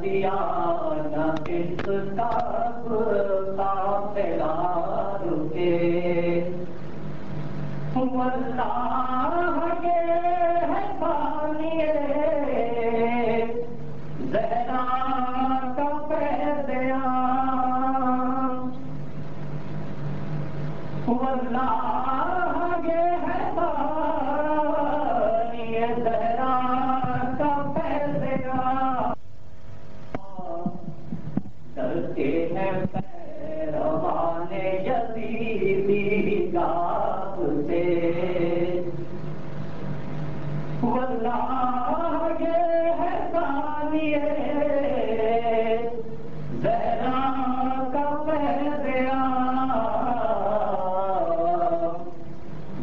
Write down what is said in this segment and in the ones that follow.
دیا نہ اس کا قافلہ رکے واللہ یہ ہے بانی زہرا کا پیدیاں واللہ یہ ہے بانی زہرا کا پیدیاں ڈرتے ہیں پیروان یزیدی گاف سے واللہ یہ ہے بانی زہرا کا پیدیاں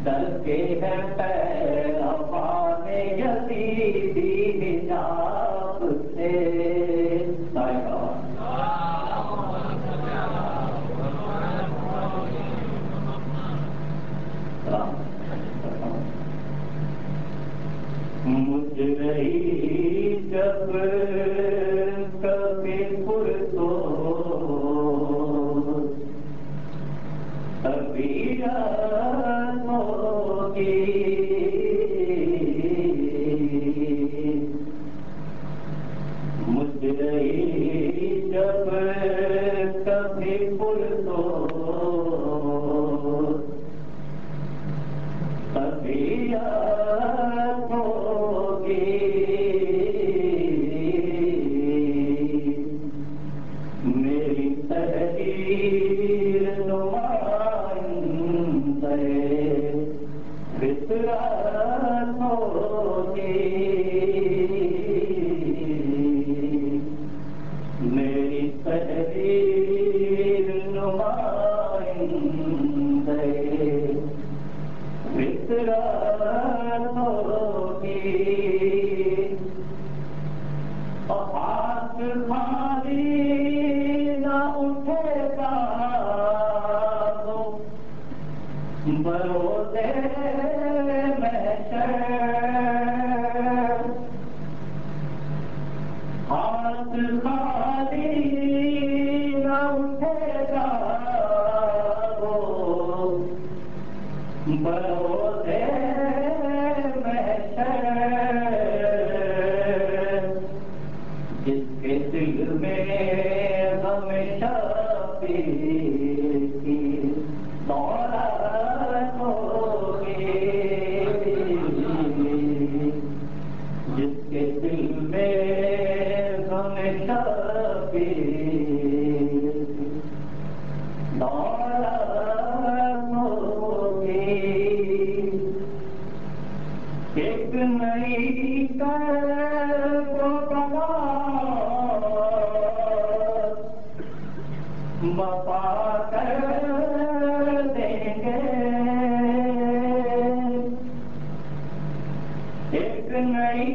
ڈرتے ہیں پیروان یزیدی گاف سے مجھ رہی جب کبھی پرتو طبیعت ہوگی مجھ رہی جب کبھی پرتو طبیعت ہوگی میری تحریر نمائندہ فطرت ہوگی میری تحریر نمائندہ فطرت ہوگی ہاتھ خالی نہ اٹھے گا بروزے محشر ہاتھ خالی نہ اٹھے گا بروزے محشر جس کے دل میں ہمیشہ پیر کی دولت ہوگی جس کے دل میں ہمیشہ پیر کی دولت ہوگی ایک نئی وفا کر دیں گے ایک نئی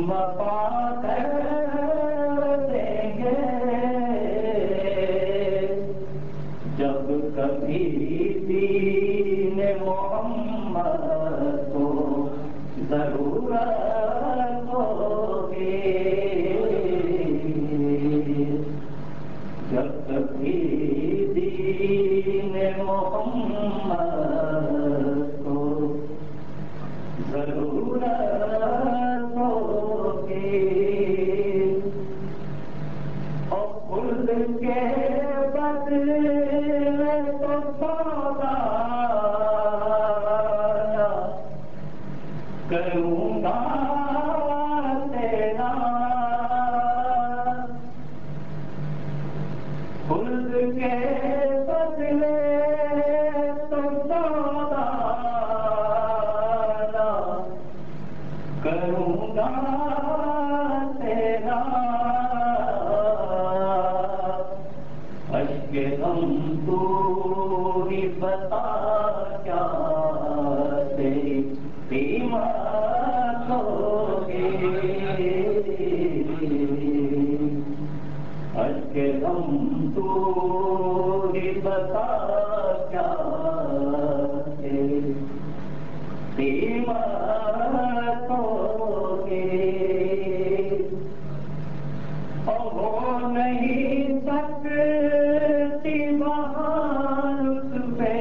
وفا کر دیں گے جب کبھی دین محمد کو ضرورت ہوگی جب کبھی دین محمد کو ضرورت ہوگی اور خود کے بدلے تو سودا کروں گا تیرا خود کے بدلے تو سودا کروں گا تیرا اشک غم تو ہی بتا کیا تیری قیمت ہوگی اشک غم تو ہی بتا کیا تیری قیمت ہوگی اور ہو نہیں سکتی وہاں پہ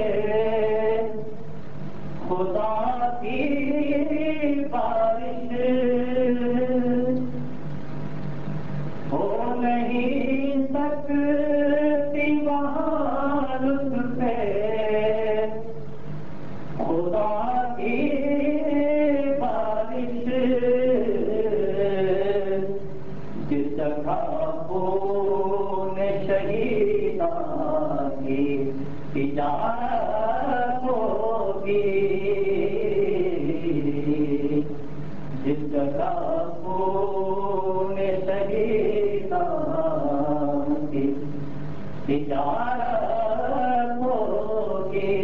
خدا کی بارش ہو نہیں سکتی وہاں پہ خدا کی بارش جس جگہ خون شہیدان کی تجارت ہوگی جس جگہ خون شہیدان کی تجارت ہوگی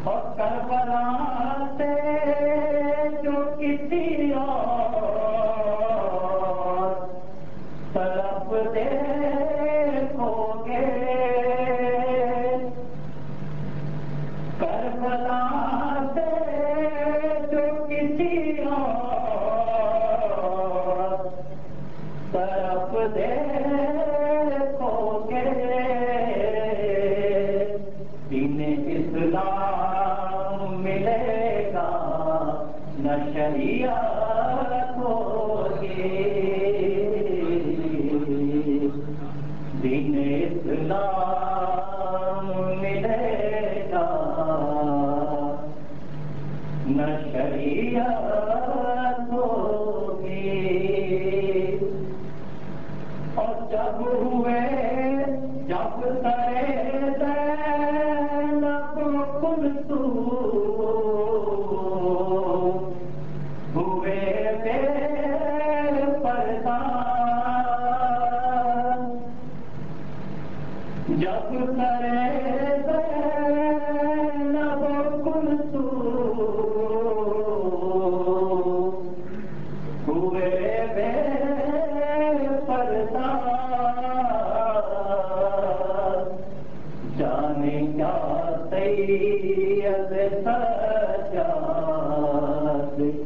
اور کربلا سے جو کسی اور طرف دیکھو گے کربلا سے جو کسی اور طرف دیکھو گے دین اسلام ملے گا نہ شریعت ہوگی دین اسلام ملے گا نہ شریعت ہوگی اور جب ہوئے جب سرے ہوئے بے پردہ جب سرے زینب کلثوم ہوئے بے پردہ جانے کیا سید سجاد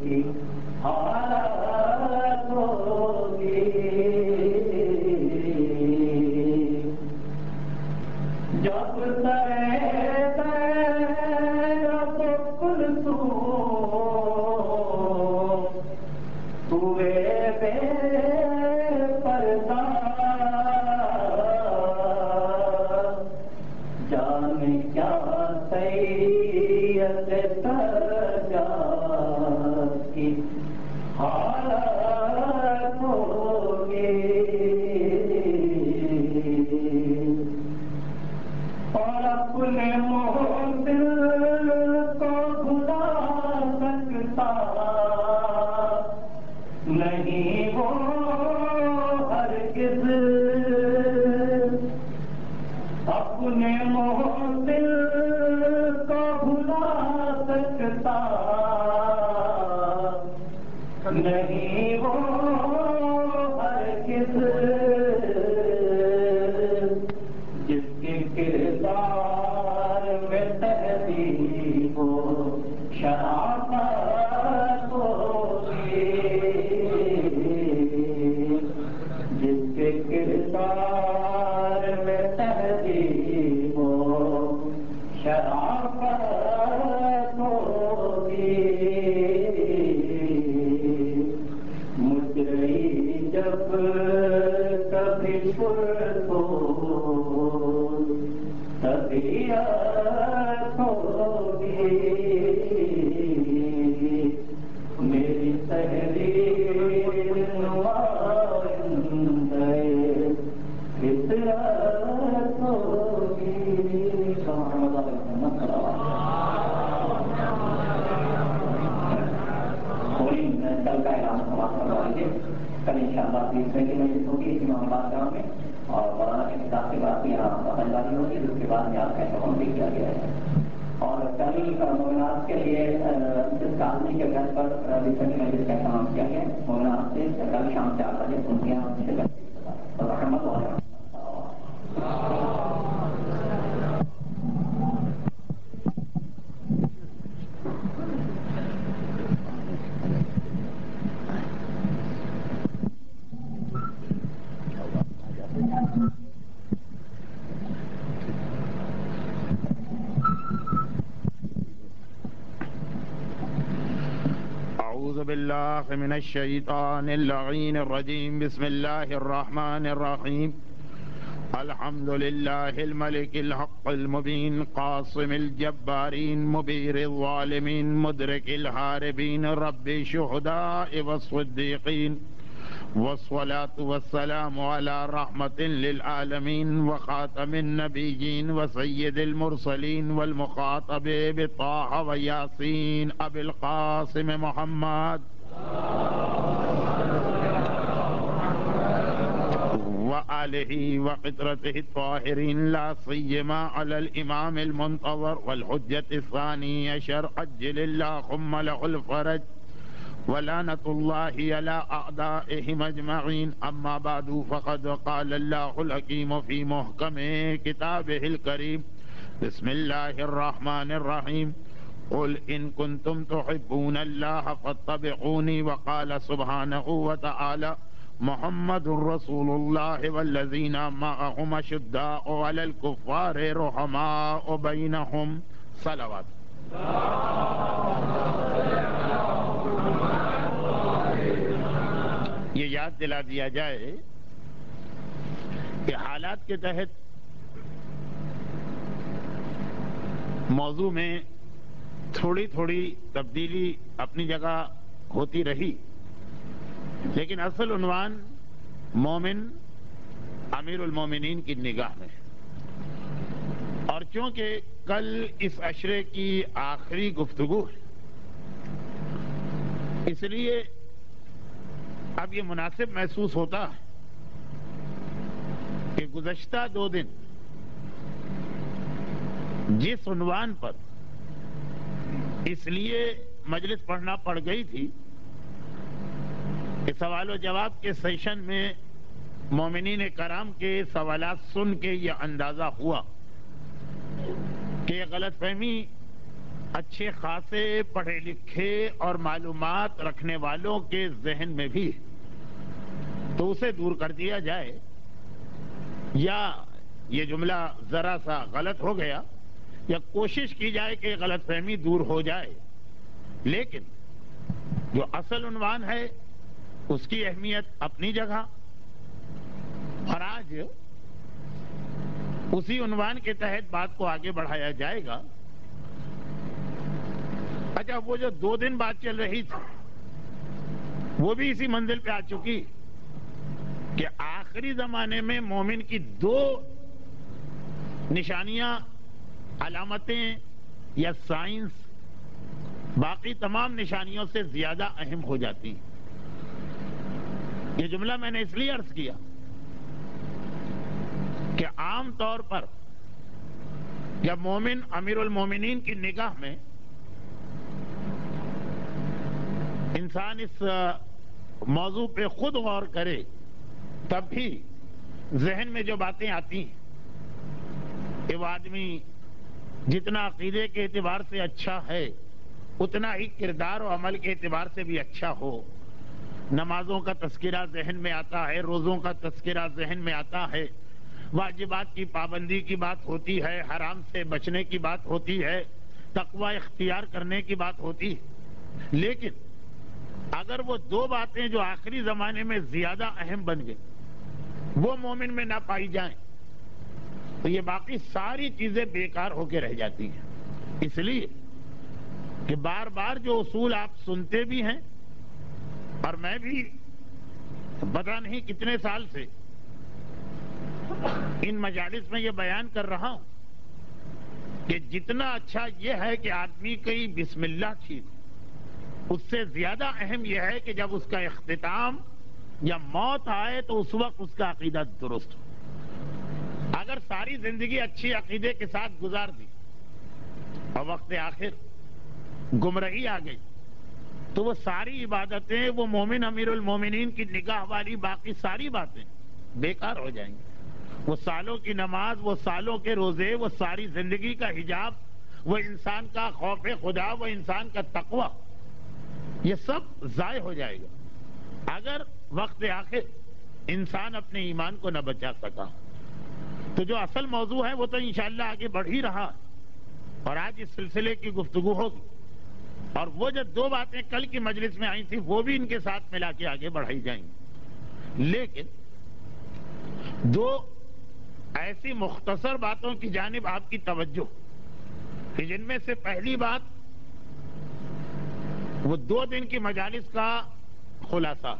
کی حالت ہوگی جب سید زینب کلثوم ہوئے بے پردہ جانے کیا سید سجاد کی حالت ہوگی اور اپنے محسن کو بھلا سکتا نہیں وہ ہرگز اپنے محسن کو بھلا سکتا نہیں وہ ہرگز جس کے کردار میں تہذیب و شرافت ہوگی جس کے کردار میں تہذیب و شرافت ہوگی مجرئی جب کبھی پرسوز طبیعت ہوگی میری تحریر نمائندہ فطرت ہوگی ہولی میں کل کا اعلان سماپت کروا لیجیے کل انشاءاللہ 20 مئی کی مجلس ہوگی امام آباد گاؤں میں اور مولانا کے خطاب کے بعد یہاں پتنجالی ہوگی جس کے بعد یہاں کا اہتمام بھی کیا گیا ہے اور کل مولانا کے لیے جس کالمی کے گھر پر رسمی مجلس کا اہتمام کیا گیا مولانا سے کل شام 4 بجے ان کے یہاں شرکت رحمت اللہ باللہ من الشیطان اللعین الرجیم بسم اللہ الرحمن الرحیم الحمد للہ الملک الحق المبین قاسم الجبارین مبیر الظالمین مدرک الحاربین رب الشہداء والصدیقین والصلاة والسلام على رحمة للعالمين وخاتم النبيين وسيد المرسلين والمخاطب بطه وياسين أبي القاسم محمد وآله وقطرته الطاهرين لا سيما على الإمام المنتظر والحجة الثاني عشر عجل اللهم له الفرج ولعنة الله على أعدائهم أجمعين أما بعد فقد قال الله الحكيم في محكم كتابه الكريم بسم الله الرحمن الرحيم قل إن كنتم تحبون الله فاتبعوني وقال سبحانه وتعالى محمد رسول الله والذين معهم أشداء على الكفار رحماء بينهم صلوات یہ یاد دلا دیا جائے کہ حالات کے تحت موضوع میں تھوڑی تھوڑی تبدیلی اپنی جگہ ہوتی رہی، لیکن اصل عنوان مومن امیر المومنین کی نگاہ میں، اور چونکہ کل اس عشرے کی آخری گفتگو ہے اس لیے اب یہ مناسب محسوس ہوتا ہے کہ گزشتہ 2 دن جس عنوان پر اس لیے مجلس پڑھنا پڑ گئی تھی کہ سوال و جواب کے سیشن میں مومنین کرام کے سوالات سن کے یہ اندازہ ہوا کہ یہ غلط فہمی اچھے خاصے پڑھے لکھے اور معلومات رکھنے والوں کے ذہن میں بھی، تو اسے دور کر دیا جائے، یا یہ جملہ ذرا سا غلط ہو گیا، یا کوشش کی جائے کہ غلط فہمی دور ہو جائے، لیکن جو اصل عنوان ہے اس کی اہمیت اپنی جگہ، اور آج اسی عنوان کے تحت بات کو آگے بڑھایا جائے گا۔ اچھا، وہ جو 2 دن بات چل رہی تھی وہ بھی اسی منزل پہ آ چکی کہ آخری زمانے میں مومن کی 2 نشانیاں، علامتیں یا سائنس باقی تمام نشانیوں سے زیادہ اہم ہو جاتی ہیں۔ یہ جملہ میں نے اس لیے عرض کیا کہ عام طور پر جب مومن امیر المومنین کی نگاہ میں انسان اس موضوع پہ خود غور کرے تب بھی ذہن میں جو باتیں آتی ہیں کہ وہ آدمی جتنا عقیدے کے اعتبار سے اچھا ہے اتنا ہی کردار و عمل کے اعتبار سے بھی اچھا ہو۔ نمازوں کا تذکرہ ذہن میں آتا ہے، روزوں کا تذکرہ ذہن میں آتا ہے، واجبات کی پابندی کی بات ہوتی ہے، حرام سے بچنے کی بات ہوتی ہے، تقوی اختیار کرنے کی بات ہوتی ہے، لیکن اگر وہ 2 باتیں جو آخری زمانے میں زیادہ اہم بن گئی وہ مومن میں نہ پائی جائیں تو یہ باقی ساری چیزیں بیکار ہو کے رہ جاتی ہیں۔ اس لیے کہ بار بار جو اصول آپ سنتے بھی ہیں، اور میں بھی پتہ نہیں کتنے سال سے ان مجالس میں یہ بیان کر رہا ہوں کہ جتنا اچھا یہ ہے کہ آدمی کی بسم اللہ ٹھیک، اس سے زیادہ اہم یہ ہے کہ جب اس کا اختتام یا موت آئے تو اس وقت اس کا عقیدہ درست ہو۔ اگر ساری زندگی اچھی عقیدے کے ساتھ گزار دی اور وقت آخر گمراہی آ گئی تو وہ ساری عبادتیں، وہ مومن امیر المومنین کی نگاہ والی باقی ساری باتیں بیکار ہو جائیں گی۔ وہ سالوں کی نماز، وہ سالوں کے روزے، وہ ساری زندگی کا حجاب، وہ انسان کا خوف خدا، وہ انسان کا تقوی، یہ سب ضائع ہو جائے گا اگر وقت آخر انسان اپنے ایمان کو نہ بچا سکا۔ تو جو اصل موضوع ہے وہ تو انشاءاللہ آگے بڑھ ہی رہا، اور آج اس سلسلے کی گفتگو ہوگی اور وہ جو دو باتیں کل کی مجلس میں آئی تھی وہ بھی ان کے ساتھ ملا کے آگے بڑھائی جائیں گی، لیکن دو ایسی مختصر باتوں کی جانب آپ کی توجہ کہ جن میں سے پہلی بات وہ 2 دن کی مجالس کا خلاصہ،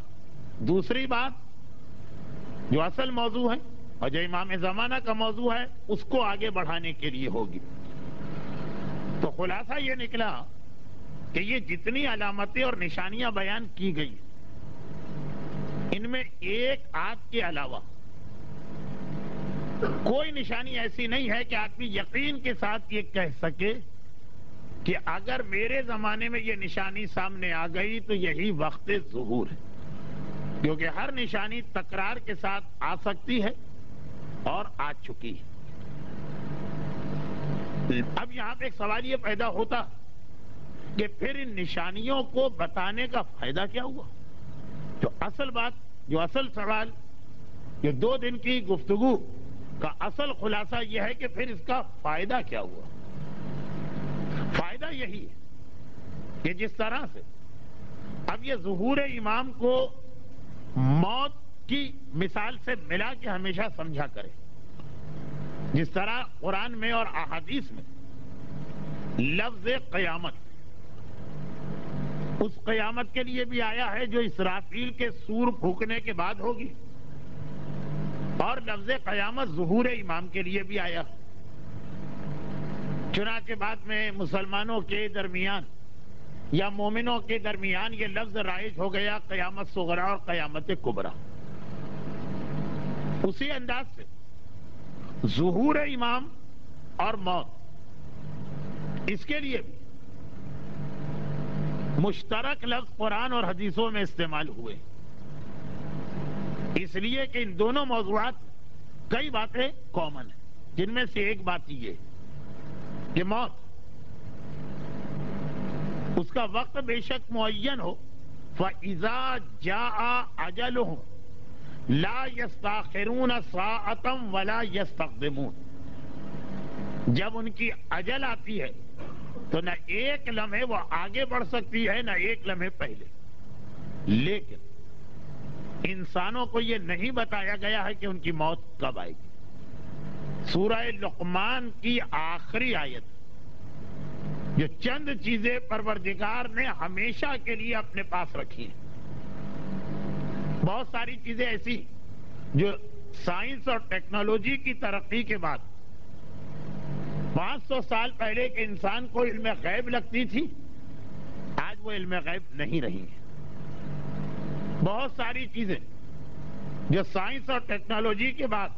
دوسری بات جو اصل موضوع ہے اور جو امام زمانہ کا موضوع ہے اس کو آگے بڑھانے کے لیے ہوگی۔ تو خلاصہ یہ نکلا کہ یہ جتنی علامتیں اور نشانیاں بیان کی گئی ان میں ایک آدھ کے علاوہ کوئی نشانی ایسی نہیں ہے کہ آدمی یقین کے ساتھ یہ کہہ سکے کہ اگر میرے زمانے میں یہ نشانی سامنے آ گئی تو یہی وقت ظہور ہے، کیونکہ ہر نشانی تکرار کے ساتھ آ سکتی ہے اور آ چکی ہے۔ اب یہاں پہ ایک سوال یہ پیدا ہوتا کہ پھر ان نشانیوں کو بتانے کا فائدہ کیا ہوا؟ جو اصل بات، جو اصل سوال، جو 2 دن کی گفتگو کا اصل خلاصہ یہ ہے کہ پھر اس کا فائدہ کیا ہوا؟ فائدہ یہی ہے کہ جس طرح سے اب یہ ظہور امام کو موت کی مثال سے ملا کے ہمیشہ سمجھا کرے، جس طرح قرآن میں اور احادیث میں لفظ قیامت اس قیامت کے لیے بھی آیا ہے جو اسرافیل کے سور پھونکنے کے بعد ہوگی، اور لفظ قیامت ظہور امام کے لیے بھی آیا۔ چنانچہ بعد میں مسلمانوں کے درمیان یا مومنوں کے درمیان یہ لفظ رائج ہو گیا قیامت صغرا اور قیامت کبرا۔ اسی انداز سے ظہور امام اور موت اس کے لیے بھی مشترک لفظ قرآن اور حدیثوں میں استعمال ہوئے، اس لیے کہ ان دونوں موضوعات کئی باتیں کامن ہیں، جن میں سے ایک بات یہ کہ موت اس کا وقت بے شک معین ہو، فَإِذَا جَاءَ أَجَلُهُمْ لَا يَسْتَأْخِرُونَ سَاعَةً وَلَا يَسْتَقْدِمُونَ، جب ان کی اجل آتی ہے تو نہ ایک لمحے وہ آگے بڑھ سکتی ہے نہ ایک لمحے پہلے۔ لیکن انسانوں کو یہ نہیں بتایا گیا ہے کہ ان کی موت کب آئے گی۔ سورہ لقمان کی آخری آیت جو چند چیزیں پروردگار نے ہمیشہ کے لیے اپنے پاس رکھی ہیں، بہت ساری چیزیں ایسی جو سائنس اور ٹیکنالوجی کی ترقی کے بعد 500 سال پہلے کے انسان کو علم غیب لگتی تھی، آج وہ علم غیب نہیں رہی ہیں۔ بہت ساری چیزیں جو سائنس اور ٹیکنالوجی کے بعد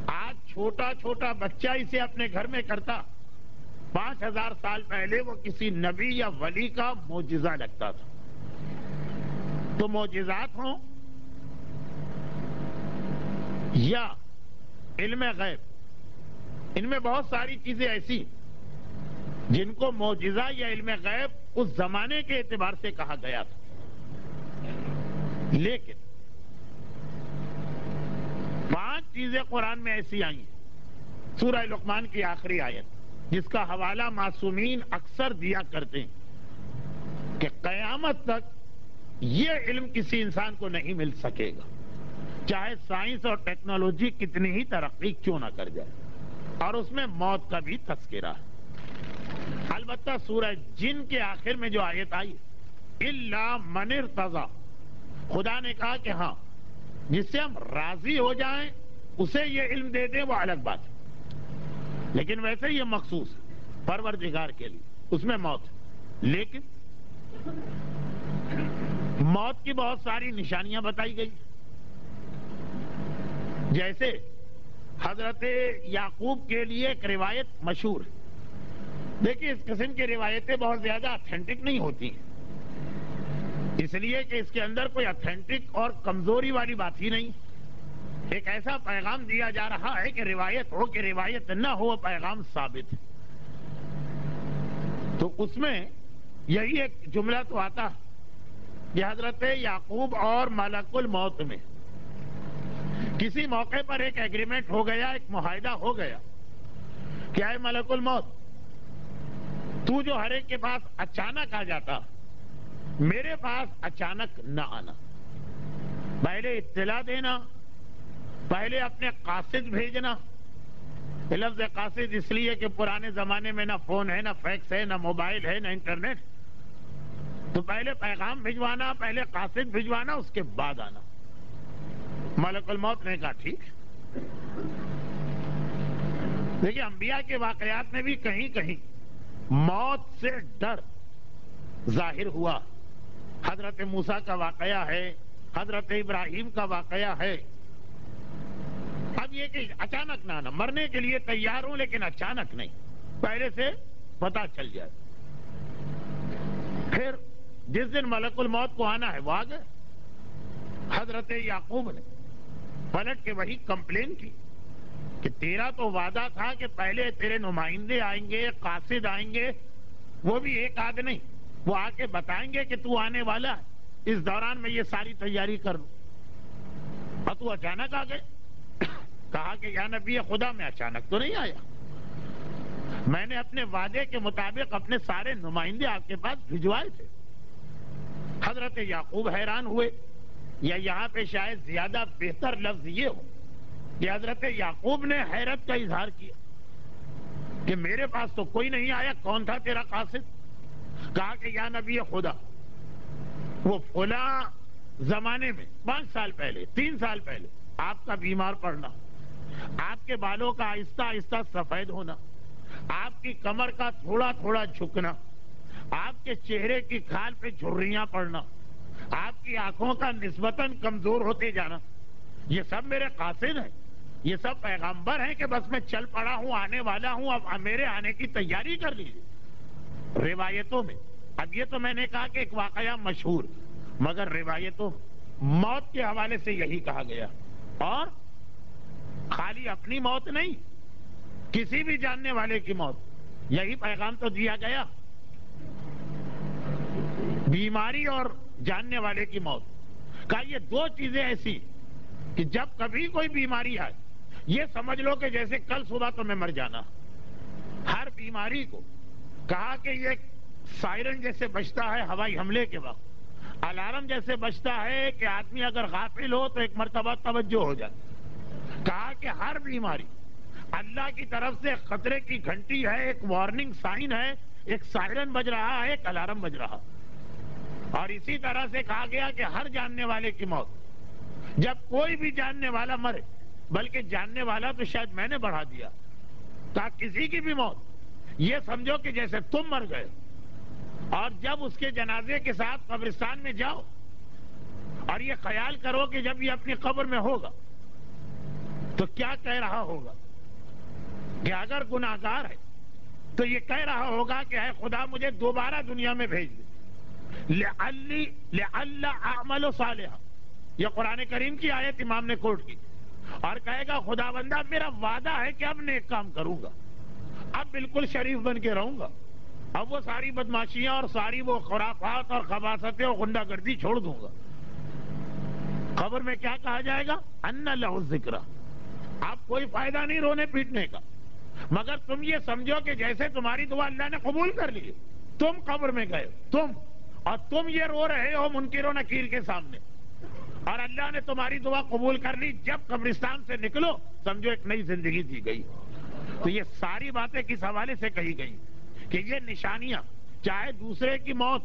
آج چھوٹا چھوٹا بچہ اسے اپنے گھر میں کرتا، 5000 سال پہلے وہ کسی نبی یا ولی کا معجزہ لگتا تھا۔ تو معجزات ہوں یا علم غیب، ان میں بہت ساری چیزیں ایسی جن کو معجزہ یا علم غیب اس زمانے کے اعتبار سے کہا گیا تھا، لیکن 5 چیزیں قرآن میں ایسی آئی ہیں۔ سورہ لقمان کی آخری آیت جس کا حوالہ معصومین اکثر دیا کرتے ہیں کہ قیامت تک یہ علم کسی انسان کو نہیں مل سکے گا، چاہے سائنس اور ٹیکنالوجی کتنی ہی ترقی کیوں نہ کر جائے، اور اس میں موت کا بھی تذکرہ ہے۔ البتہ سورہ جن کے آخر میں جو آیت آئی الا من ارتضی، خدا نے کہا کہ ہاں جس سے ہم راضی ہو جائیں اسے یہ علم دے دیں وہ الگ بات ہے، لیکن ویسے یہ مخصوص ہے پروردگار کے لیے، اس میں موت ہے۔ لیکن موت کی بہت ساری نشانیاں بتائی گئی، جیسے حضرت یعقوب کے لیے ایک روایت مشہور ہے۔ دیکھیے اس قسم کی روایتیں بہت زیادہ اتھینٹک نہیں ہوتی ہیں، اس لیے کہ اس کے اندر کوئی اتھینٹک اور کمزوری والی بات ہی نہیں، ایک ایسا پیغام دیا جا رہا ہے کہ روایت ہو کہ روایت نہ ہو پیغام ثابت ہے۔ تو اس میں یہی ایک جملہ تو آتا ہے کہ حضرت یعقوب اور ملک الموت میں کسی موقع پر ایک ایگریمنٹ ہو گیا، ایک معاہدہ ہو گیا کہ اے ملک الموت تو جو ہر ایک کے پاس اچانک آ جاتا، میرے پاس اچانک نہ آنا، پہلے اطلاع دینا، پہلے اپنے قاصد بھیجنا۔ لفظ قاصد اس لیے کہ پرانے زمانے میں نہ فون ہے، نہ فیکس ہے، نہ موبائل ہے، نہ انٹرنیٹ، تو پہلے پیغام بھجوانا، پہلے قاصد بھجوانا، اس کے بعد آنا۔ ملک الموت نے کہا ٹھیک۔ دیکھیے انبیاء کے واقعات میں بھی کہیں کہیں موت سے ڈر ظاہر ہوا۔ حضرت موسیٰ کا واقعہ ہے، حضرت ابراہیم کا واقعہ ہے۔ اب یہ کہ اچانک نہ آنا، مرنے کے لیے تیار ہوں لیکن اچانک نہیں، پہلے سے پتہ چل جائے۔ پھر جس دن ملک الموت کو آنا ہے وہ آ گئے۔ حضرت یعقوب نے پلٹ کے وہی کمپلین کی کہ تیرا تو وعدہ تھا کہ پہلے تیرے نمائندے آئیں گے، قاصد آئیں گے، وہ بھی ایک آدھ نہیں، وہ آ کے بتائیں گے کہ تو آنے والا ہے، اس دوران میں یہ ساری تیاری کر لوں، اور تو اچانک آ گئے۔ کہا کہ یا نبی خدا، میں اچانک تو نہیں آیا، میں نے اپنے وعدے کے مطابق اپنے سارے نمائندے آپ کے پاس بھجوائے تھے۔ حضرت یعقوب حیران ہوئے، یا یہاں پہ شاید زیادہ بہتر لفظ یہ ہو کہ حضرت یعقوب نے حیرت کا اظہار کیا کہ میرے پاس تو کوئی نہیں آیا، کون تھا تیرا قاصد؟ کہا کہ یا نبی خدا، وہ فلاں زمانے میں 5 سال پہلے، 3 سال پہلے آپ کا بیمار پڑنا، آپ کے بالوں کا آہستہ آہستہ سفید ہونا، آپ کی کمر کا تھوڑا تھوڑا جھکنا، آپ کے چہرے کی کھال پہ جھریاں پڑنا، آپ کی آنکھوں کا نسبتاً کمزور ہوتے جانا، یہ سب میرے قاصد ہیں، یہ سب پیغمبر ہیں کہ بس میں چل پڑا ہوں، آنے والا ہوں، اب میرے آنے کی تیاری کر لیجیے۔ روایتوں میں، اب یہ تو میں نے کہا کہ ایک واقعہ مشہور، مگر روایتوں موت کے حوالے سے یہی کہا گیا، اور خالی اپنی موت نہیں، کسی بھی جاننے والے کی موت، یہی پیغام تو دیا گیا۔ بیماری اور جاننے والے کی موت کا یہ 2 چیزیں ایسی کہ جب کبھی کوئی بیماری آئے، یہ سمجھ لو کہ جیسے کل صبح تو میں مر جانا۔ ہر بیماری کو کہا کہ یہ سائرن جیسے بجتا ہے ہوائی حملے کے وقت، الارم جیسے بجتا ہے کہ آدمی اگر غافل ہو تو ایک مرتبہ توجہ ہو جائے۔ کہا کہ ہر بیماری اللہ کی طرف سے خطرے کی گھنٹی ہے، ایک وارننگ سائن ہے، ایک سائرن بج رہا ہے، ایک الارم بج رہا۔ اور اسی طرح سے کہا گیا کہ ہر جاننے والے کی موت، جب کوئی بھی جاننے والا مرے، بلکہ جاننے والا تو شاید میں نے بڑھا دیا، کہا کسی کی بھی موت یہ سمجھو کہ جیسے تم مر گئے، اور جب اس کے جنازے کے ساتھ قبرستان میں جاؤ اور یہ خیال کرو کہ جب یہ اپنی قبر میں ہوگا تو کیا کہہ رہا ہوگا، کہ اگر گناہگار ہے تو یہ کہہ رہا ہوگا کہ اے خدا مجھے دوبارہ دنیا میں بھیج دے، لعل اعمل صالحا، یہ قرآن کریم کی آیت امام نے کوٹ کی، اور کہے گا خدا بندہ میرا وعدہ ہے کہ اب نیک کام کروں گا، اب بالکل شریف بن کے رہوں گا، اب وہ ساری بدماشیاں اور ساری وہ خرافات اور خباثتیں اور غنڈہ گردی چھوڑ دوں گا۔ خبر میں کیا کہا جائے گا؟ ان لہ الذکر، اب کوئی فائدہ نہیں رونے پیٹنے کا، مگر تم یہ سمجھو کہ جیسے تمہاری دعا اللہ نے قبول کر لی، تم قبر میں گئے اور تم یہ رو رہے ہو منکر و نکیر کے سامنے، اور اللہ نے تمہاری دعا قبول کر لی، جب قبرستان سے نکلو سمجھو ایک نئی زندگی دی گئی۔ تو یہ ساری باتیں کس حوالے سے کہی گئی کہ یہ نشانیاں، چاہے دوسرے کی موت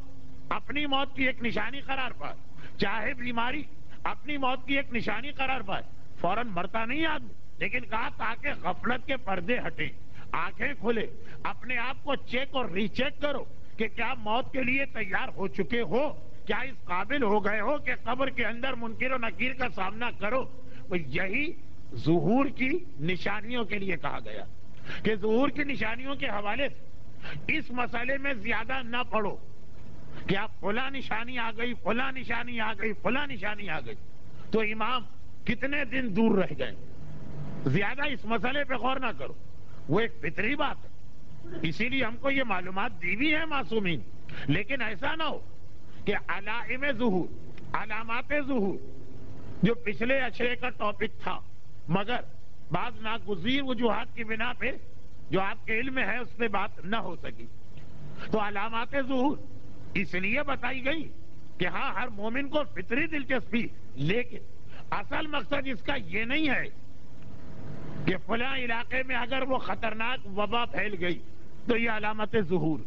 اپنی موت کی ایک نشانی قرار پائے، چاہے بیماری اپنی موت کی ایک نشانی قرار پائے، فوراً مرتا نہیں آدمی، لیکن کہا تاکہ غفلت کے پردے ہٹیں، آنکھیں کھلے، اپنے آپ کو چیک اور ری چیک کرو کہ کیا موت کے لیے تیار ہو چکے ہو، کیا اس قابل ہو گئے ہو کہ قبر کے اندر منکر و نکیر کا سامنا کرو۔ تو یہی ظہور کی نشانیوں کے لیے کہا گیا کہ ظہور کی نشانیوں کے حوالے سے اس مسئلے میں زیادہ نہ پڑھو کہ آپ فلاں نشانی آ گئی، فلاں نشانی آ گئی، فلاں نشانی آ گئی، تو امام کتنے دن دور رہ گئے، زیادہ اس مسئلے پہ غور نہ کرو، وہ ایک فطری بات ہے، اسی لیے ہم کو یہ معلومات دی بھی ہیں معصومین، لیکن ایسا نہ ہو کہ علائم ظہور، علامات ظہور جو پچھلے اشرے کا ٹاپک تھا، مگر بعض ناگزیر وجوہات کی بنا پہ جو آپ کے علم میں ہے اس پہ بات نہ ہو سکی، تو علامات ظہور اس لیے بتائی گئی کہ ہاں ہر مومن کو فطری دلچسپی، لیکن اصل مقصد اس کا یہ نہیں ہے کہ فلاں علاقے میں اگر وہ خطرناک وبا پھیل گئی تو یہ علامت ظہور،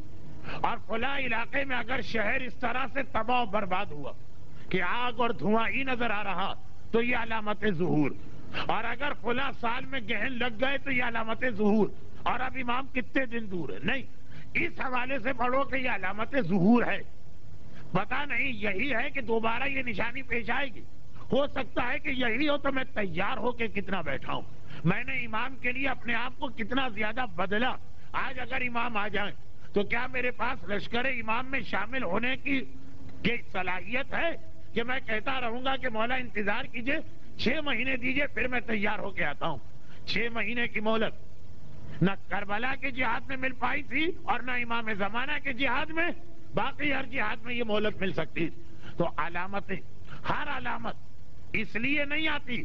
اور فلاں علاقے میں اگر شہر اس طرح سے تباہ و برباد ہوا کہ آگ اور دھواں ہی نظر آ رہا تو یہ علامت ظہور، اور اگر فلاں سال میں گہن لگ گئے تو یہ علامت ظہور، اور اب امام کتنے دن دور ہے، نہیں، اس حوالے سے پڑھو کہ یہ علامت ظہور ہے، پتہ نہیں یہی ہے کہ دوبارہ یہ نشانی پیش آئے گی، ہو سکتا ہے کہ یہی ہو تو میں تیار ہو کے کتنا بیٹھا ہوں، میں نے امام کے لیے اپنے آپ کو کتنا زیادہ بدلا، آج اگر امام آ جائیں تو کیا میرے پاس لشکر امام میں شامل ہونے کی صلاحیت ہے کہ میں کہتا رہوں گا کہ مولا انتظار کیجئے 6 مہینے دیجئے پھر میں تیار ہو کے آتا ہوں؟ 6 مہینے کی مہلت نہ کربلا کے جہاد میں مل پائی تھی اور نہ امام زمانہ کے جہاد میں، باقی ہر جہاد میں یہ مہلت مل سکتی تھی۔ تو علامتیں، ہر علامت اس لیے نہیں آتی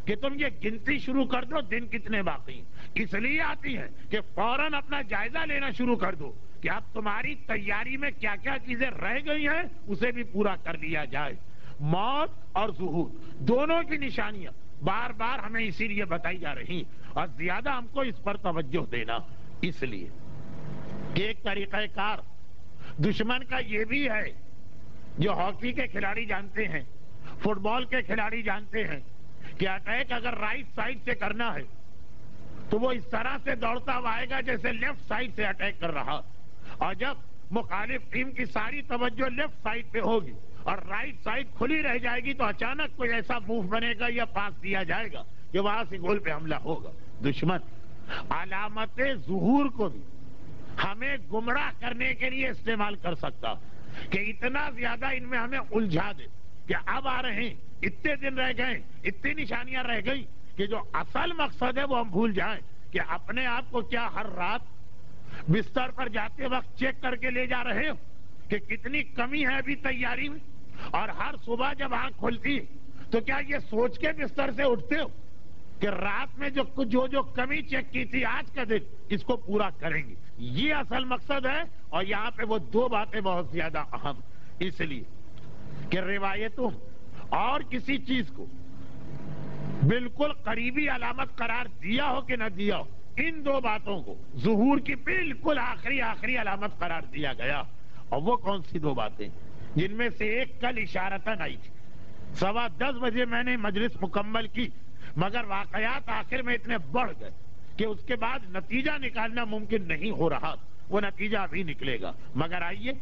کہ تم یہ گنتی شروع کر دو دن کتنے باقی، اس لیے آتی ہے کہ فوراً اپنا جائزہ لینا شروع کر دو کہ اب تمہاری تیاری میں کیا کیا چیزیں رہ گئی ہیں اسے بھی پورا کر لیا جائے۔ موت اور ظہور دونوں کی نشانیاں بار بار ہمیں اسی لیے بتائی جا رہی، اور زیادہ ہم کو اس پر توجہ دینا اس لیے کہ ایک طریقہ کار دشمن کا یہ بھی ہے جو ہاکی کے کھلاڑی جانتے ہیں، فٹ بال کے کھلاڑی جانتے ہیں کہ اٹیک اگر رائٹ سائڈ سے کرنا ہے تو وہ اس طرح سے دوڑتا ہوا آئے گا جیسے لیفٹ سائڈ سے اٹیک کر رہا، اور جب مخالف ٹیم کی ساری توجہ لیفٹ سائڈ پہ ہوگی اور رائٹ سائڈ کھلی رہ جائے گی تو اچانک کوئی ایسا موو بنے گا یا پاس دیا جائے گا کہ وہاں سے گول پہ حملہ ہوگا۔ دشمن علامت ظہور کو بھی ہمیں گمراہ کرنے کے لیے استعمال کر سکتا کہ اتنا زیادہ ان میں ہمیں الجھا دے کہ اب آ رہے ہیں، اتنے دن رہ گئے، اتنی نشانیاں رہ گئی کہ جو اصل مقصد ہے وہ ہم بھول جائیں کہ اپنے آپ کو کیا ہر رات بستر پر جاتے وقت چیک کر کے لے جا رہے ہو کہ کتنی کمی ہے ابھی تیاری میں، اور ہر صبح جب آنکھ کھلتی تو کیا یہ سوچ کے بستر سے اٹھتے ہو کہ رات میں جو کمی چیک کی تھی آج کا دن اس کو پورا کریں گے؟ یہ اصل مقصد ہے، اور یہاں پہ وہ دو باتیں بہت زیادہ اہم، اس لیے کہ روایتوں اور کسی چیز کو بالکل قریبی علامت قرار دیا ہو کہ نہ دیا ہو، ان دو باتوں کو ظہور کی بالکل آخری علامت قرار دیا گیا۔ اور وہ کون سی دو باتیں؟ جن میں سے ایک کل اشارتاً آئی تھی، 10:15 بجے میں نے مجلس مکمل کی، مگر واقعات آخر میں اتنے بڑھ گئے کہ اس کے بعد نتیجہ نکالنا ممکن نہیں ہو رہا، وہ نتیجہ ابھی نکلے گا، مگر آئیے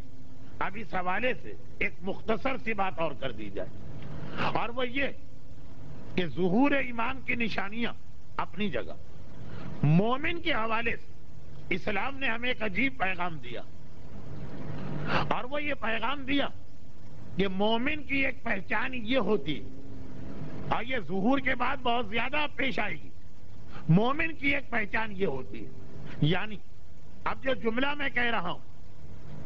اب اس حوالے سے ایک مختصر سی بات اور کر دی جائے، اور وہ یہ کہ ظہور امام کی نشانیاں اپنی جگہ، مومن کے حوالے سے اسلام نے ہمیں ایک عجیب پیغام دیا، اور وہ یہ پیغام دیا کہ مومن کی ایک پہچان یہ ہوتی، اور یہ ظہور کے بعد بہت زیادہ پیش آئے گی، مومن کی ایک پہچان یہ ہوتی ہے، یعنی اب جو جملہ میں کہہ رہا ہوں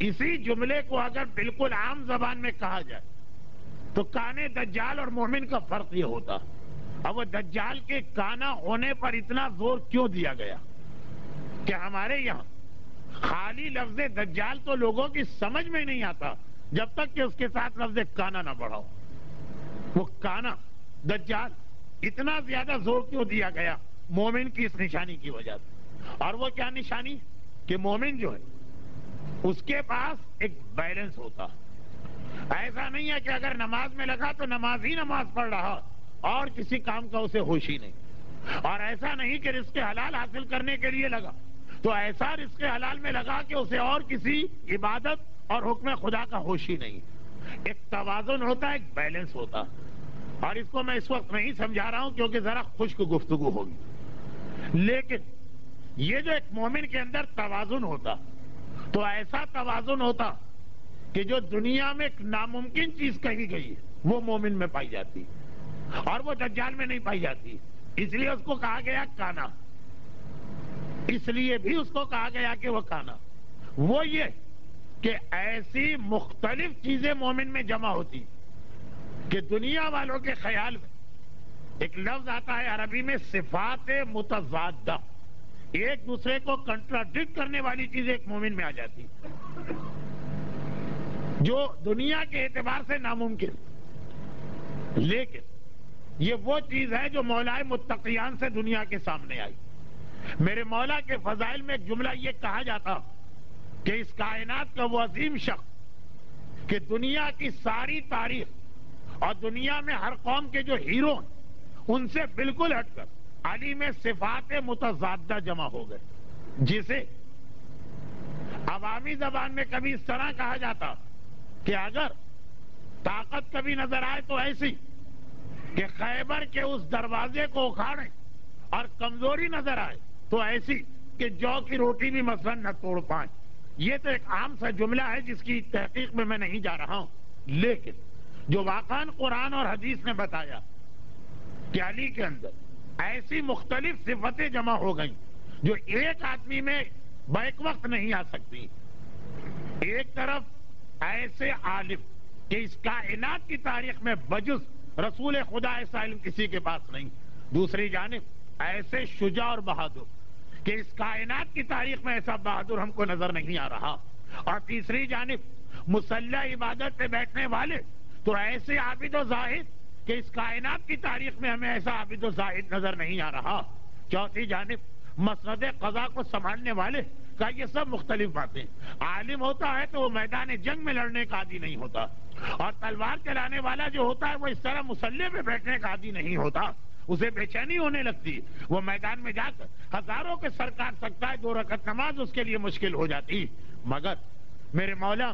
اسی جملے کو اگر بالکل عام زبان میں کہا جائے تو کانے دجال اور مومن کا فرق یہ ہوتا، اب وہ دجال کے کانا ہونے پر اتنا زور کیوں دیا گیا کہ ہمارے یہاں خالی لفظ دجال تو لوگوں کی سمجھ میں نہیں آتا جب تک کہ اس کے ساتھ لفظ کانا نہ بڑھاؤ، وہ کانا دجال اتنا زیادہ زور کیوں دیا گیا مومن کی اس نشانی کی وجہ سے، اور وہ کیا نشانی کہ مومن جو ہے اس کے پاس ایک بیلنس ہوتا، ایسا نہیں ہے کہ اگر نماز میں لگا تو نماز ہی نماز پڑھ رہا اور کسی کام کا اسے ہوش ہی نہیں، اور ایسا نہیں کہ رزق حلال حاصل کرنے کے لیے لگا تو ایسا رزق حلال میں لگا کہ اسے اور کسی عبادت اور حکم خدا کا ہوش ہی نہیں، ایک توازن ہوتا ہے، ایک بیلنس ہوتا، اور اس کو میں اس وقت نہیں سمجھا رہا ہوں کیونکہ ذرا خشک گفتگو ہوگی، لیکن یہ جو ایک مومن کے اندر توازن ہوتا تو ایسا توازن ہوتا کہ جو دنیا میں ایک ناممکن چیز کہی گئی ہے وہ مومن میں پائی جاتی اور وہ دجال میں نہیں پائی جاتی، اس لیے اس کو کہا گیا کانا، اس لیے بھی اس کو کہا گیا کہ وہ کانا، وہ یہ کہ ایسی مختلف چیزیں مومن میں جمع ہوتی کہ دنیا والوں کے خیال میں ایک لفظ آتا ہے عربی میں صفات متضادہ، ایک دوسرے کو کنٹراڈکٹ کرنے والی چیز ایک مومن میں آ جاتی جو دنیا کے اعتبار سے ناممکن، لیکن یہ وہ چیز ہے جو مولائے متقیان سے دنیا کے سامنے آئی۔ میرے مولا کے فضائل میں ایک جملہ یہ کہا جاتا کہ اس کائنات کا وہ عظیم شخص کہ دنیا کی ساری تاریخ اور دنیا میں ہر قوم کے جو ہیرو ہیں ان سے بالکل ہٹ کر علی میں صفات متضادہ جمع ہو گئے، جسے عوامی زبان میں کبھی اس طرح کہا جاتا کہ اگر طاقت کبھی نظر آئے تو ایسی کہ خیبر کے اس دروازے کو اکھاڑیں، اور کمزوری نظر آئے تو ایسی کہ جو کی روٹی بھی مثلا نہ توڑ پائیں۔ یہ تو ایک عام سا جملہ ہے جس کی تحقیق میں نہیں جا رہا ہوں، لیکن جو واقعاً قرآن اور حدیث نے بتایا کہ علی کے اندر ایسی مختلف صفتیں جمع ہو گئیں جو ایک آدمی میں بیک وقت نہیں آ سکتی۔ ایک طرف ایسے عالم کہ اس کائنات کی تاریخ میں بجز رسول خدا ایسا علم کسی کے پاس نہیں، دوسری جانب ایسے شجاع اور بہادر کہ اس کائنات کی تاریخ میں ایسا بہادر ہم کو نظر نہیں آ رہا، اور تیسری جانب مسلح عبادت پہ بیٹھنے والے تو ایسے عابد و زاہد کہ اس کائنات کی تاریخ میں ہمیں ایسا عابد و زاہد نظر نہیں آ رہا، چوتھی جانب مسند قضا کو سنبھالنے والے کا یہ سب مختلف باتیں۔ عالم ہوتا ہے تو وہ میدان جنگ میں لڑنے کا عادی نہیں ہوتا، اور تلوار چلانے والا جو ہوتا ہے وہ اس طرح مسلح پہ بیٹھنے کا عادی نہیں ہوتا، اسے بے چینی ہونے لگتی، وہ میدان میں جا کر ہزاروں کے سر کاٹ سکتا ہے، 2 رکعت نماز اس کے لیے مشکل ہو جاتی۔ مگر میرے مولا